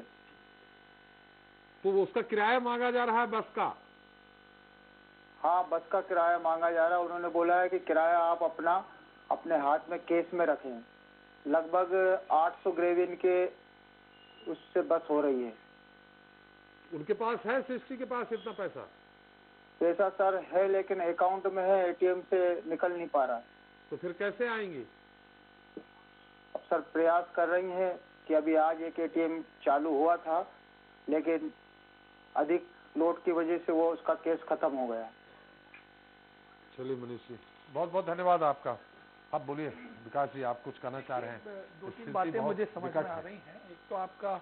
तो उसका किराया मांगा जा रहा है बस का? हाँ, बस का किराया मांगा जा रहा है। उन्होंने बोला है कि किराया आप अपने हाथ में कैश में रखें। लगभग 800 ग्रेविन के उससे बस हो रही है। उनके पास है, सृष्टि के पास इतना पैसा? पैसा सर है, लेकिन अकाउंट में है, एटीएम से निकल नहीं पा रहा। तो फिर कैसे आएंगी? अब सर प्रयास कर रही हैं कि अभी आज एक एटीएम चालू हुआ था, लेकिन अधिक लोड की वजह से वो उसका केस खत्म हो गया। चलिए मनीष जी, बहुत बहुत धन्यवाद आपका। आप बोलिए विकास जी, आप कुछ कहना चाह रहे हैं? 2-3 बातें मुझे समझ में आ रही हैं। एक तो आपका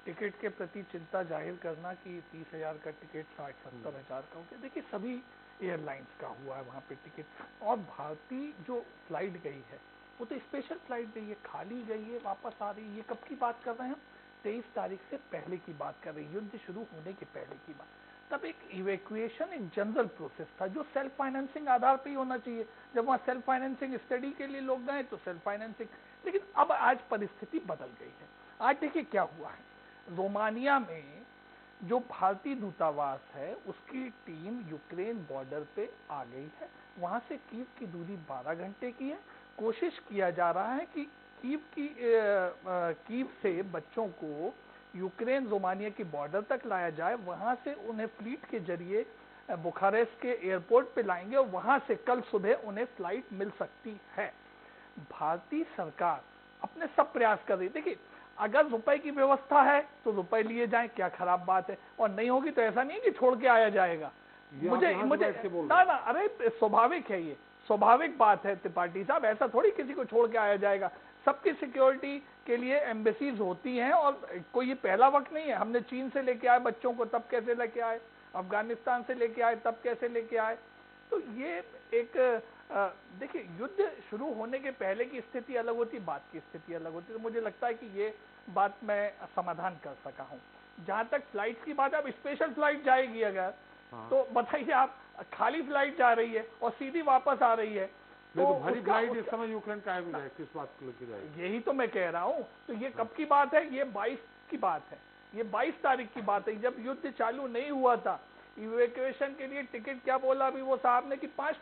टिकट के प्रति चिंता जाहिर करना कि 30,000 का टिकट 60-70 हजार का हो गया। देखिए, सभी एयरलाइंस का हुआ है वहाँ पे टिकट, और भारतीय जो फ्लाइट गई है वो तो स्पेशल फ्लाइट गई है, खाली गई है, वापस आ रही है। ये कब की बात कर रहे हैं हम? 23 तारीख से पहले की बात कर रहे हैं, युद्ध शुरू होने के पहले की बात। तब एक इवैक्यूएशन एक जनरल प्रोसेस था जो सेल्फ फाइनेंसिंग आधार पे ही होना चाहिए। जब वहाँ सेल्फ फाइनेंसिंग स्टडी के लिए लोग गए तो सेल्फ फाइनेंसिंग, लेकिन अब आज परिस्थिति बदल गई है। आज देखिए क्या हुआ है, रोमानिया में जो भारतीय दूतावास है उसकी टीम यूक्रेन बॉर्डर पे आ गई है। वहाँ से कीव की दूरी 12 घंटे की है। कोशिश किया जा रहा है कि कीव से बच्चों को यूक्रेन रोमानिया की बॉर्डर तक लाया जाए, वहां से उन्हें फ्लीट के जरिए बुखारेस्ट के एयरपोर्ट पे लाएंगे और वहां से कल सुबह उन्हें फ्लाइट मिल सकती है। भारतीय सरकार अपने सब प्रयास कर रही है। देखिए, अगर रुपए की व्यवस्था है तो रुपए लिए जाएं, क्या खराब बात है, और नहीं होगी तो ऐसा नहीं है कि छोड़ के आया जाएगा। मुझे ना अरे स्वाभाविक है, ये स्वाभाविक बात है त्रिपाठी साहब, ऐसा थोड़ी किसी को छोड़ के आया जाएगा। सबकी सिक्योरिटी के लिए एम्बेसीज होती हैं, और कोई ये पहला वक्त नहीं है। हमने चीन से लेके आए बच्चों को, तब कैसे लेके आए, अफगानिस्तान से लेके आए, तब कैसे लेके आए। तो ये एक देखिए, युद्ध शुरू होने के पहले की स्थिति अलग होती, बाद की स्थिति अलग होती। तो मुझे लगता है कि ये बात मैं समाधान कर सका हूँ। जहां तक फ्लाइट की बात है, अब स्पेशल फ्लाइट जाएगी अगर, तो बताइए आप, खाली फ्लाइट जा रही है और सीधी वापस आ रही है, तो भरी फ्लाइट इस समय यूक्रेन का है, किस बात को लेकर जाएगी? यही तो मैं कह रहा हूँ। तो ये कब की बात है? ये 22 की बात है, ये 22 तारीख की बात है, जब युद्ध चालू नहीं हुआ था। इवैक्यूएशन के लिए टिकट क्या बोला अभी वो साहब ने कि 5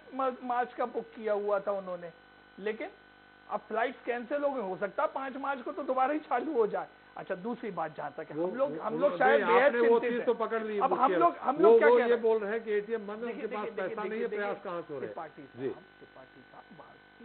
मार्च का बुक किया हुआ था उन्होंने, लेकिन अब फ्लाइट कैंसिल हो सकता है 5 मार्च को तो दोबारा ही चालू हो जाए। अच्छा, दूसरी बात जहाँ तक है, हम लोग शायद बेहद चिंतित हैं। तो पकड़ ली। अब हम लोग क्या कह रहे हैं? ये बोल रहे हैं कि एटीएम बंद है, उनके पास पैसा नहीं है, प्रयास कहाँ से हो रहे हैं?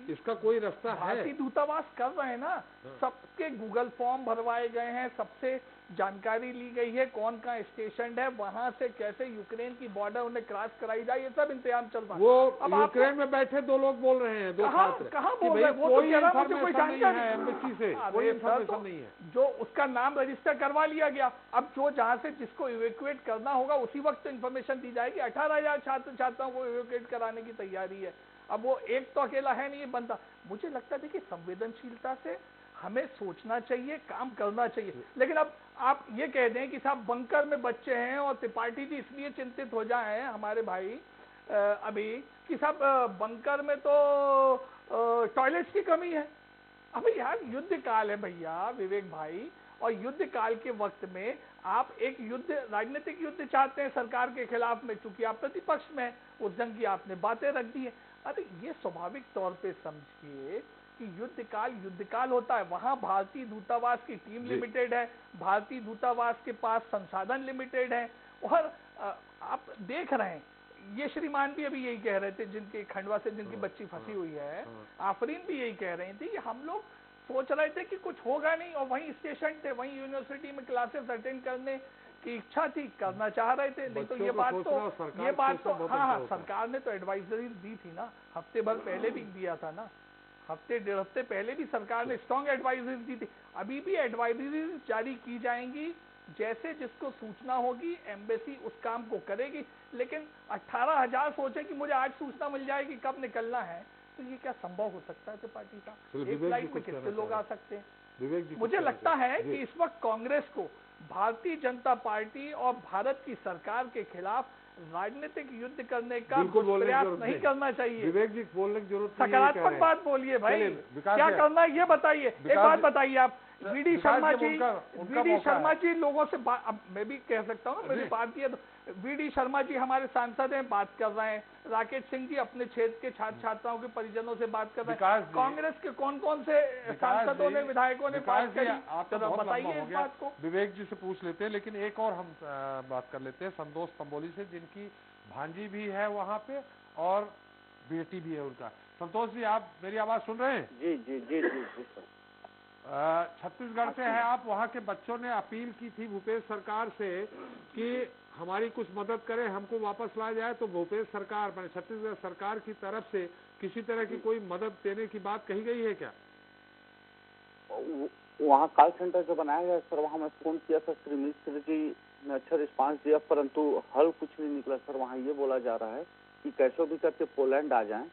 इसका कोई रास्ता है? भारतीय दूतावास कर रहे हैं ना, सबके गूगल फॉर्म भरवाए गए हैं, सबसे जानकारी ली गई है कौन कहाँ स्टेशन है, वहां से कैसे यूक्रेन की बॉर्डर उन्हें क्रॉस कराई जाए, ये सब इंतजाम चल रहा है। वो अब यूक्रेन में बैठे 2 लोग बोल रहे हैं, 2 छात्र, कहाँ बोल रहे हैं? वो तो कह रहा है मुझे कोई जानकारी नहीं है एम्बेसी से, कोई इन्फॉर्मेशन नहीं है। जो उसका नाम रजिस्टर करवा लिया गया, अब जो जहाँ से जिसको इवैक्यूएट करना होगा उसी वक्त इन्फॉर्मेशन दी जाएगी। 18,000 छात्र छात्राओं को इवैक्यूएट कराने की तैयारी है। अब वो एक तो अकेला है नहीं बनता। मुझे लगता है देखिए, संवेदनशीलता से हमें सोचना चाहिए, काम करना चाहिए। लेकिन अब आप ये कह दें कि साहब बंकर में बच्चे हैं और त्रिपाठी जी इसलिए चिंतित हो जाए हमारे भाई अभी कि साहब बंकर में तो टॉयलेट्स की कमी है। अबे यार, युद्ध काल है भैया विवेक भाई, और युद्ध काल के वक्त में आप एक युद्ध, राजनीतिक युद्ध चाहते हैं सरकार के खिलाफ में, चूंकि आप प्रतिपक्ष में, उस जंग की आपने बातें रख दी है। अरे ये स्वाभाविक तौर पे समझिए कि युद्ध काल होता है, वहां भारतीय दूतावास की टीम लिमिटेड है, भारतीय दूतावास के पास संसाधन लिमिटेड है, और आप देख रहे हैं, ये श्रीमान भी अभी यही कह रहे थे, जिनके खंडवा से जिनकी बच्ची फंसी हुई है, आफरीन भी यही कह रही थी कि हम लोग सोच रहे थे कि कुछ होगा नहीं, और वहीं स्टेशन थे, वहीं यूनिवर्सिटी में क्लासेस अटेंड करने की इच्छा थी, करना चाह रहे थे। नहीं तो ये बात तो हाँ, सरकार ने तो एडवाइजरी दी थी ना, हफ्ते भर पहले भी दिया था ना, हफ्ते 1.5 हफ्ते पहले भी सरकार ने स्ट्रॉन्ग एडवाइजरी दी थी। अभी भी एडवाइजरी जारी की जाएंगी, जैसे जिसको सूचना होगी एम्बेसी उस काम को करेगी। लेकिन 18,000 सोचे कि मुझे आज सूचना मिल जाएगी कब निकलना है, तो ये क्या संभव हो सकता है त्रिपाठी साहब? एक फ्लाइट में कितने लोग आ सकते हैं? मुझे लगता है कि इस वक्त कांग्रेस को भारतीय जनता पार्टी और भारत की सरकार के खिलाफ राजनीतिक युद्ध करने का प्रयास नहीं करना चाहिए। विवेक जी, बोलने की जरूरत नहीं है, सकारात्मक बात बोलिए भाई, क्या करना है ये बताइए। एक बात बताइए आप, वीडी शर्मा जी लोगों से अब मैं भी कह सकता हूँ, मेरी बात ये, वीडी शर्मा जी हमारे सांसद हैं, बात कर रहे हैं। राकेश सिंह जी अपने क्षेत्र के छात्र छात्राओं के परिजनों से बात कर रहे हैं। कांग्रेस के कौन कौन से सांसदों ने, विधायकों ने बात करी, तो बताइए इस बात को। विवेक जी से पूछ लेते हैं, लेकिन एक और हम बात कर लेते हैं संतोष तंबोली से, जिनकी भांजी भी है वहाँ पे और बेटी भी है उनका। संतोष जी, आप मेरी आवाज सुन रहे हैं? जी जी जी जी जी सर। छत्तीसगढ़ से है आप, वहाँ के बच्चों ने अपील की थी भूपेश सरकार से कि हमारी कुछ मदद करें, हमको वापस लाया जाए। तो भूपेश सरकार, मैंने छत्तीसगढ़ सरकार की तरफ से किसी तरह की कोई मदद देने की बात कही गई है क्या? वहाँ कॉल सेंटर जो बनाया गया सर, वहाँ मैं फोन किया था, श्री मिश्र जी ने अच्छा रिस्पांस दिया, परंतु हल कुछ नहीं निकला सर। वहाँ ये बोला जा रहा है कि कैसे भी करके पोलैंड आ जाएं।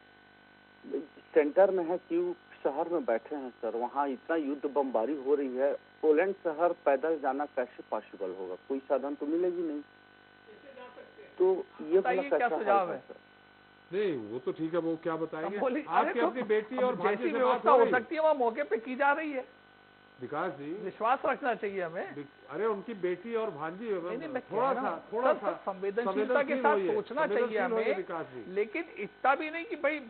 सेंटर में है, क्यों शहर में बैठे हैं सर, वहाँ इतना युद्ध बमबारी हो रही है, पोलैंड शहर पैदल जाना कैसे पॉसिबल होगा? कोई साधन तो मिलेगी नहीं। तो ये क्या सुझाव है? नहीं, वो तो ठीक है, वो क्या बताएंगे? आपकी अपनी बेटी और भांजी से व्यवस्था हो सकती है, वहाँ मौके पे की जा रही है। विकास जी, विश्वास रखना चाहिए हमें। अरे उनकी बेटी और भांजी, थोड़ा सा संवेदनशीलता के साथ सोचना चाहिए हमें, लेकिन इतना भी नहीं कि भाई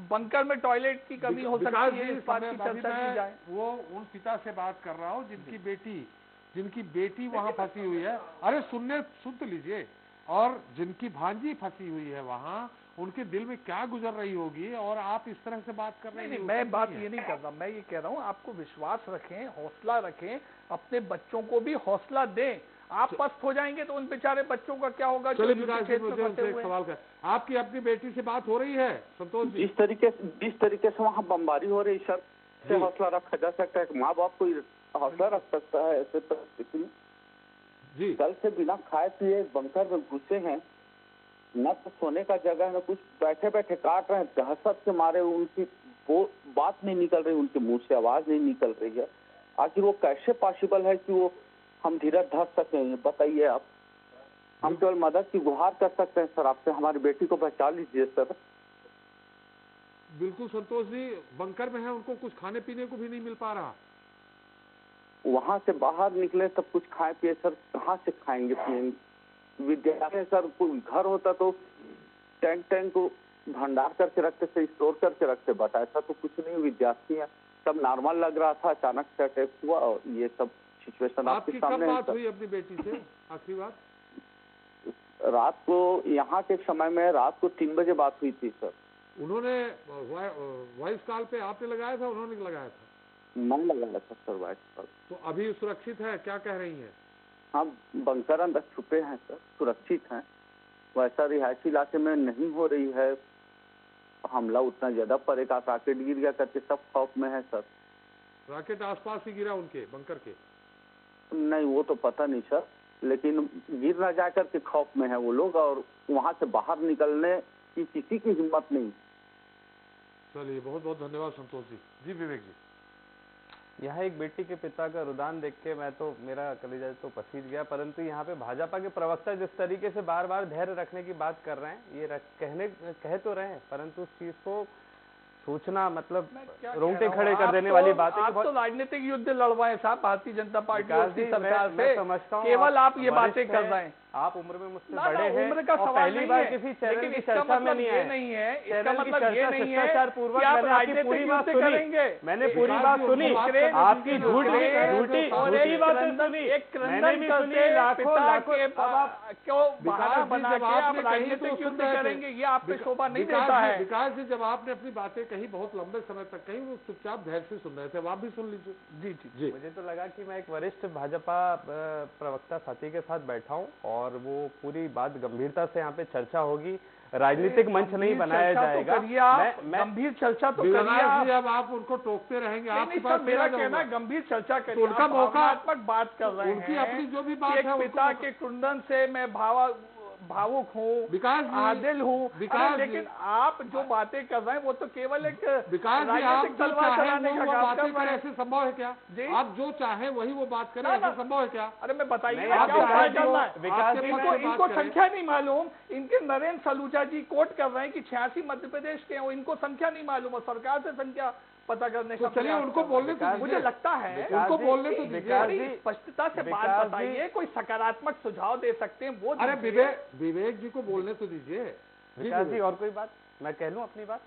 बंकर में टॉयलेट की कमी हो सकती है, इस बात की चर्चा की जाए। वो उन पिता से बात कर रहा हूँ जिनकी बेटी वहाँ फंसी हुई है। अरे सुन तो लीजिए, और जिनकी भांजी फंसी हुई है वहाँ, उनके दिल में क्या गुजर रही होगी और आप इस तरह से बात कर रहे हैं। नहीं, मैं बात ये नहीं कर रहा, मैं ये कह रहा हूँ आपको विश्वास रखें, हौसला रखें, अपने बच्चों को भी हौसला दें। आप पस्त हो जाएंगे तो उन बेचारे बच्चों का क्या होगा? चलिए विकास जी, मुझे उनसे एक सवाल कर, आपकी अपनी बेटी से बात हो रही है संतोष जी? जिस तरीके से वहाँ बमबारी हो रही सर, से हौसला रखा जा सकता है? माँ बाप को हौसला रख सकता है ऐसे परिस्थिति में? जी, कल से बिना खाए पिए बंकर में घुसे हैं, न तो सोने का जगह न कुछ, बैठे बैठे काट रहे हैं, दहशत के मारे उनकी वो बात नहीं निकल रही, उनके मुंह से आवाज नहीं निकल रही है। आखिर वो कैसे पॉसिबल है कि वो हम धीरज धर सकें? बताइए आप। हम केवल मदद की गुहार कर सकते हैं सर आपसे, हमारी बेटी को बचा लीजिए सर। बिल्कुल संतोष जी, बंकर में है, उनको कुछ खाने पीने को भी नहीं मिल पा रहा। वहां से बाहर निकले तब कुछ खाए पिए सर, कहाँ से खाएंगे पिएंगे? विद्यालय सर, कोई घर होता तो टैंक को भंडार करके रखते थे, स्टोर करके रखते, बट ऐसा तो कुछ नहीं। विद्यार्थी है, सब नॉर्मल लग रहा था, अचानक से अटैक हुआ और ये सब सिचुएशन आपके सामने। कब बात हुई अपनी बेटी से आखिरी बार? रात को, यहाँ के समय में रात को 3 बजे बात हुई थी सर। उन्होंने वॉइस कॉल पे आपने लगाया था, उन्होंने लगाया था? मैं लगाया था सर वॉइस कॉल। तो अभी सुरक्षित है, क्या कह रही हैं? हाँ, बंकर अंदर छुपे हैं सर, सुरक्षित हैं। वैसा रिहायशी इलाके में नहीं हो रही है हमला उतना ज्यादा, पर एक रॉकेट गिर गया करके सब खौफ में है सर। रॉकेट आसपास ही गिरा उनके बंकर के? नहीं, वो तो पता नहीं सर, लेकिन गिर ना जा करके खौफ में है वो लोग, और वहाँ से बाहर निकलने की किसी की हिम्मत नहीं। चलिए, बहुत बहुत धन्यवाद संतोष जी। जी विवेक जी। यहाँ एक बेटी के पिता का रुदान देख के मेरा कलेजा तो पसीज गया, परंतु यहाँ पे भाजपा के प्रवक्ता जिस तरीके से बार बार धैर्य रखने की बात कर रहे हैं, ये कह तो रहे हैं, परंतु उस चीज को सूचना मतलब रोंगटे खड़े कर देने वाली बात है। आप तो राजनीतिक युद्ध लड़वाएं साहब भारतीय जनता पार्टी और उसकी सरकार मैं से, समझता हूं केवल आप ये बातें कर रहे हैं। आप उम्र में मुझसे बड़े हैं, उम्र का सवाल पहली बार किसी चैनल की चर्चा में नहीं है, इसका मतलब ये नहीं है पूर्वक कि आप मैंने आपकी पूरी बात सुनी, मैंने पूरी बात सुनी, आपकी झूठी बात सुनी, मैंने भी सुनी, लाखों क्यों बहाना बना के आप राजनीतिक युद्ध करेंगे, ये आप पे शोभा नहीं देता है। विकास जी, जब आपने अपनी बातें कही बहुत लंबे समय तक कही, वो चुपचाप धैर्य से सुन रहे थे, आप भी सुन लीजिए। जी जी जी। मुझे तो लगा कि मैं एक वरिष्ठ भाजपा प्रवक्ता साथी के साथ बैठा हूँ और वो पूरी बात गंभीरता से यहाँ पे चर्चा होगी, राजनीतिक मंच नहीं बनाया जाएगा। गंभीर चर्चा तो करिए, अब आप उनको टोकते रहेंगे। आपके पास मेरा कहना है गंभीर चर्चा करिए, उनका मौका बात कर रहे हैं, उनकी अपनी जो भी बात है, पिता के कुंदन से मैं भावुक हूँ, आदिल हूँ, लेकिन आप जो बातें कर रहे हैं वो तो केवल एक राजनीतिक तलवार चलाने का काम कर रहे हैं। ऐसे संभव है क्या? आप जो चाहे वही वो बात करें, ऐसा संभव है क्या? अरे मैं बताइए इनको संख्या नहीं मालूम, इनके नरेंद्र सलूजा जी कोट कर रहे हैं कि 86 मध्य प्रदेश के हैं, इनको संख्या नहीं मालूम और सरकार से संख्या पता करने का। चलिए उनको बोलने तो मुझे लगता है, उनको बोलने तो दीजिए, स्पष्टता से बात बताइए, कोई सकारात्मक सुझाव दे सकते हैं वो। अरे विवेक जी को बोलने तो दीजिए। विकास जी, और कोई बात मैं कह लूं अपनी बात?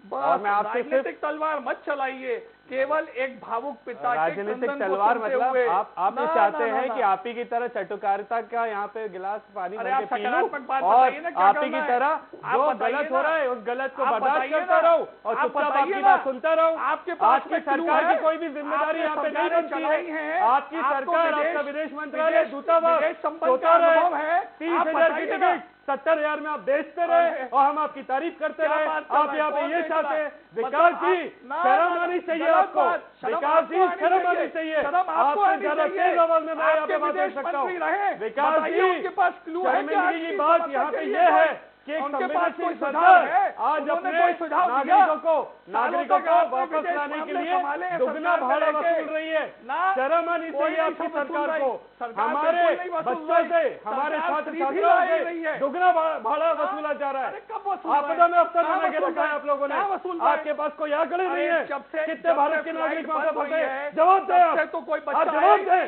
और मैं आपसे राजनीतिक तलवार मत चलाइए, केवल एक भावुक पिता राजनीतिक तलवार मतलब आप ये चाहते हैं कि आप ही की तरह चटुकारिता का यहाँ पे गिलास पानी भर के पी लूं और आप ही की तरह जो गलत हो रहा है उस गलत को बर्दाश्त करता रहूं और चुपचाप आपकी बात सुनता रहूं? आपकी सरकार की कोई भी जिम्मेदारी यहाँ पे नहीं बनती है। आपकी सरकार, आपका विदेश मंत्रालय, दूतावास होता रहे, 30,000 की टिकट 70,000 में आप बेचते रहे और हम आपकी तारीफ करते रहे। आप यहाँ पे ये चाहते हैं? विकास जी, शर्म आनी चाहिए आपको। विकास जी, शर्म आनी चाहिए। आपसे ज्यादा तेज आवाज में मैं यहाँ पे बात कर सकता हूँ। विकास जी, शर्मिंदगी की बात यहाँ पे ये है कि उनके पास कोई सरकार आज अपने नागरिकों को वापस लाने के लिए दुगना भाड़ा वसूल रही है। शर्म आनी चाहिए आपकी सरकार को। हमारे बच्चों से, हमारे छात्र छात्राओं से दुगना भाड़ा वसूला जा रहा है। आपदा में अफसर बना के रखा है आप लोगों ने। आपके पास कोई आंकड़े नहीं है कितने भारत के नागरिक वहाँ पे फंसे हैं? जवाब दें आप, जवाब दें।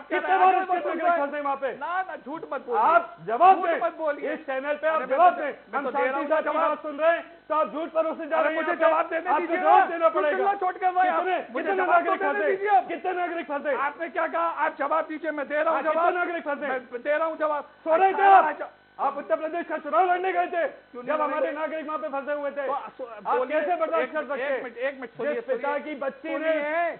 कितने भारत के नागरिक फंसे वहाँ पे? ना झूठ मत बोलिए, आप जवाब दें। इस चैनल पे आप जवाब दें। हम शांति से बात सुन रहे हैं तो आप झूठ पर उसे जा रहे हैं। मुझे जवाब देने दीजिए, जवाब देना पड़ेगा। छोड़ कर कितने नागरिक फंसे? कितने नागरिक फंसे? आपने क्या कहा? आप जवाब दीजिए, मैं दे रहा हूँ जवाब। नागरिक फंसे? मैं दे रहा हूँ जवाब। सो रहे थे आप, आप उत्तर प्रदेश का चुनाव लड़ने गए थे जब हमारे नागरिक वहाँ पे फंसे हुए थे। आप कैसे बर्दाश्त कर सकते? एक मिनट जिस पिता की बच्ची ने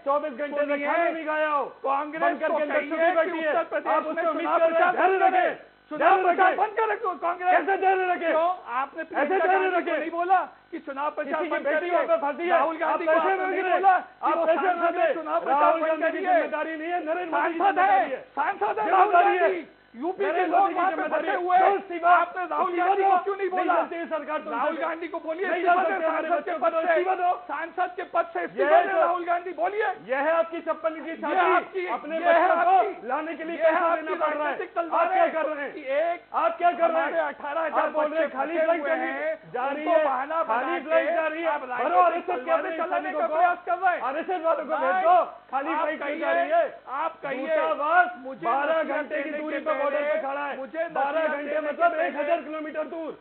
24 घंटे से खाना नहीं खाया हो, कांग्रेस करके तो छुट्टी बैठी है, उत्तर प्रदेश आप उससे में उम्मीद चुनाव कर रहे हैं प्रचार धैर्य रखे, चुनाव प्रचार बंद कर रखो कांग्रेस। कैसे धैर्य रखे? आपने ऐसे धैर्य रखे नहीं बोला कि चुनाव प्रचार बंद बेटी करिए। पे फंसी है, राहुल गांधी को आप पैसे आपने मांग नहीं रहे, बोला आप पैसे मांग रहे, चुनाव प्रचार राहुल बंद गांधी की करिए। जिम्मेदारी नहीं है, नरेंद्र मोदी की सांसद जिम्मेदारी है, है, सांसद है राहुल गांधी। यूपी के लोग वहाँ पे फंसे हुए हैं। आपने राहुल गांधी को क्यों नहीं बोला? सरकार राहुल गांधी को बोलिए नहीं इस्तीफा जा दे, सकते, सांसद के पद से, सांसद के पद से इस्तीफा दे राहुल गांधी, बोलिए। यह है आपकी चप्पल की ये आपकी छाती, अपने ये है बच्चों आपकी को लाने के लिए ये है पैसा आपकी देना पड़ रहा है। राजनीतिक आप तलवार क्या है कर रहे हैं? कि एक आप क्या कर रहे हमारे हैं? 18,000 आप बोल रहे हैं खाली बच्चे फ्लाइट फंसे हुए हैं, जा रही उनको है, बहाना बना खाली के फ्लाइट जा रही है, आप भरो राजनीतिक आरएसएस तलवार के चलाने का सैनिकों प्रयास कर रहे हैं। को, आरएसएस वालों को भेज नहीं, दो, खाली आप फ्लाइट कहिए, जा रही है। आप कहिए, दूतावास मुझे 12 नसीहत घंटे की देने दूरी के पर बॉर्डर पहले, पे खड़ा है, मुझे 12 नसीहत घंटे देने के मतलब पहले, 1000 किलोमीटर दूर।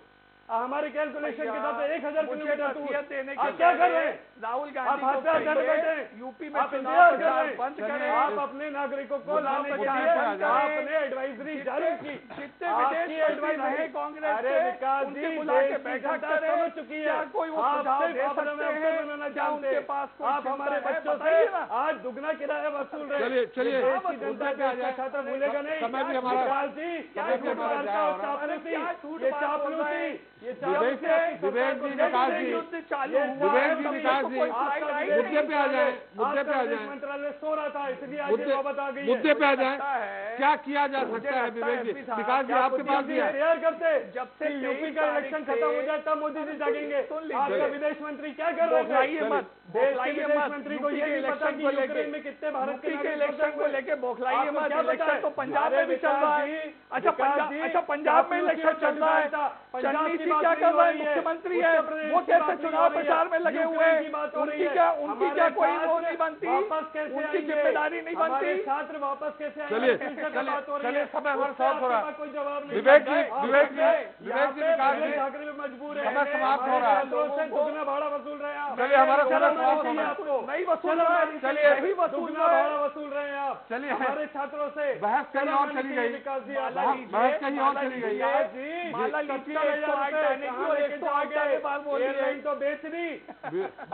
हमारे कैलकुलेशन के साथ 1000 मुझे किलोमीटर नसीहत देने दूर। के आप क्या कर पहले रहे हैं? राहुल आप गांधी हाथ को पे हाथ धरे बैठे कहिए, हैं, यूपी में आप चुनाव इंतजार कर प्रचार रहे हैं, बंद करें। आप अपने नागरिकों को चुनाव लाने के प्रचार लिए बंद करें। आपने एडवाइजरी जारी की, जितने आपकी विदेश मंत्री एडवाइजरी रहे कांग्रेस अरे के, विकास उनसे जी बुला के देश की बैठक जनता करें। समझ चुकी है। क्या कोई वो आप सुझाव सिर्फ दे अपने सकते अफसर हैं? बनाना क्या चाहते उनके हैं? पास कोई आप हमारे चिंता है? बच्चों से बताइए ना। आज दुगना किराया वसूल रहे हैं। चलिए चलिए देश की जनता पे आ जाए, छात्र भूलेगा नहीं। समय भी हमारा विकास जी क्या समय भी झूठ हमारा मारता जाया हो, हो रहा है। चापलूसी, झूठ ये बात बोल चापलूसी, रहे हैं? ये विवेक जी, चापलूसी विवेक जी, विकास जी, युद्ध चालू ये हुआ विवेक है, जी, तब विकास तक जी, कोई फ्लाइट आई नहीं। मुद्दे पे आ जाए, मुद्दे पे आ आपका जाए, मंत्रालय सो रहा था, इसलिए आज ये नौबत आ गई है। मुद्दे पे आ मुझे जाए। लगता है- क्या किया जा मुझे सकता है लगता विवेक है जी? MP साहब, विकास जी क्या आपके पास भी है। तैयार करते जब से यूपी 23 का इलेक्शन तारीख खत्म हो से- जाए तब मोदी जी जागेंगे। सुन लीजिए। आपका विदेश मंत्री क्या कर रहे बौखलाइए थे? मत, देश के बौखलाइए विदेश मत। मंत्री को यूपी ये के नहीं पता इलेक्शन कि को लेके- यूक्रेन में कितने भारत यूपी के नागरिक इलेक्शन फंसे को हुए। लेके बौखलाइए आपको मत। क्या पता इलेक्शन है? तो पंजाब अरे में भी चल विकास रहा जी, है। अच्छा विकास जी, पंजाब में इलेक्शन चल रहा है। पंजाब चन्नी की जी बात क्या नहीं कर हो रहे हैं? रही है, मुख्यमंत्री है, उत्तर प्रदेश वो की कैसे बात नहीं चुनाव हो रही है, प्रचार में लगे हुए यूक्रेन की हैं? बात हो रही उनकी है। क्या उनकी हमारे क्या कोई वो छात्र नहीं बनती? वापस कैसे उनकी आएंगे? जिम्मेदारी नहीं हमारे बनती? छात्र वापस कैसे आएंगे? चलिए, इनसे चलिए, बात हो रही चलिए, है। समय हमारा उससे समाप्त हो रहा है। आपके पास कोई जवाब नहीं। विवेक जी, आप विवेक जी, यहाँ विवेक जी, पे विकास पहले जी, ठाकरे पे मजबूर है। समय समाप्त हो रहा है। छात्रों से दुगना भाड़ा वसूल रहे हैं आप। चलिए, हमारा समय शर्म समाप्त आनी हो चाहिए रहा है। आपको। नहीं वसूल शर्म रहा है। आनी चलिए, चाहिए। नहीं वसूल दुगना रहा है। भाड़ा वसूल रहे हैं आप। चलिए, हमारे छात्रों से बहस कहीं शर्म और आनी चली चाहिए, गई। विकास जी। माला आप- लीजिए, बहस कहीं और माला चली गई। लीजिए। विकास जी, माला लीजिए, 70,000 108 आने की और लेके 108 जाओगे। आने बार बोल रही है। एयरलाइन तो बेच दी।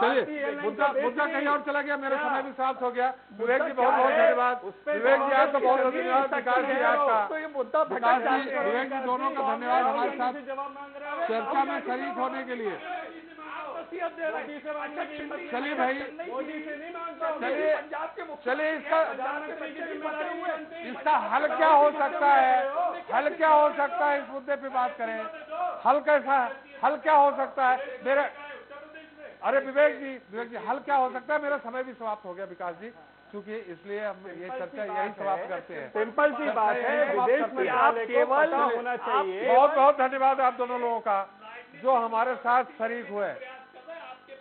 चलिए, मुद्दा कहीं और चला गया, मेरा समय भी समाप्त हो गया। विवेक जी बहुत बहुत धन्यवाद। विवेक जी आपका बहुत बहुत धन्यवाद। विकास जी आपका, तो ये मुद्दा विकास भटक जी, जाएगा। विवेक जी दोनों का धन्यवाद हमारे साथ जवाब मांग रहे हो। चर्चा में शरीक होने के लिए। नसीहत दे रहे हैं। से मांगने की हिम्मत नहीं चलिए है। भाई, मोदी से नहीं मांगता हूं। चलिए, पंजाब के मुख्यमंत्री चलिए इसका प्रधानमंत्री की जिम्मेदारी नहीं बनती। इसका हल क्या हो सकता है? हल क्या हो सकता है? इस मुद्दे पे बात करें। हल कैसा है? हल क्या हो सकता है? मेरे अरे विवेक जी, हल क्या हो सकता है? मेरा समय भी समाप्त हो गया विकास जी, क्योंकि इसलिए हम ये चर्चा यही समाप्त करते हैं। सिंपल सी बात है, विदेश में आप केवल पता होना चाहिए। बहुत बहुत धन्यवाद आप दोनों लोगों का जो हमारे साथ शरीक हुए।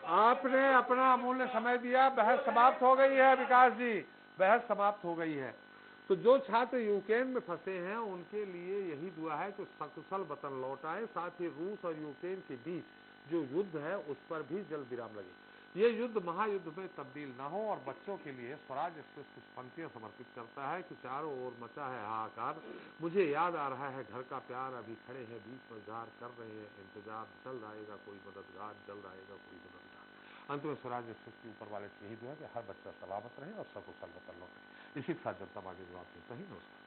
आपने अपना अमूल्य समय दिया। बहस समाप्त हो गई है विकास जी, बहस समाप्त हो गई है। तो जो छात्र यूक्रेन में फंसे हैं उनके लिए यही दुआ है कि सकुशल वतन लौट आए। साथ ही रूस और यूक्रेन के बीच जो युद्ध है उस पर भी जल्द विराम लगे। ये युद्ध महायुद्ध में तब्दील न हो। और बच्चों के लिए स्वराज एक्सप्रेस कुछ पंक्तियां समर्पित करता है कि चारों ओर मचा है हाहाकार, मुझे याद आ रहा है घर का प्यार, अभी खड़े हैं बीच मझधार, कर रहे हैं इंतजार, जल्द आएगा कोई मददगार, जल्द आएगा कोई मददगार। अंत में स्वराज एक्सप्रेस के ऊपर वाले से यही दुआ है कि हर बच्चा सलामत रहे और सकुशल वतन लौटे। इसी के साथ जनता मांगे जवाब देता ही। नमस्कार।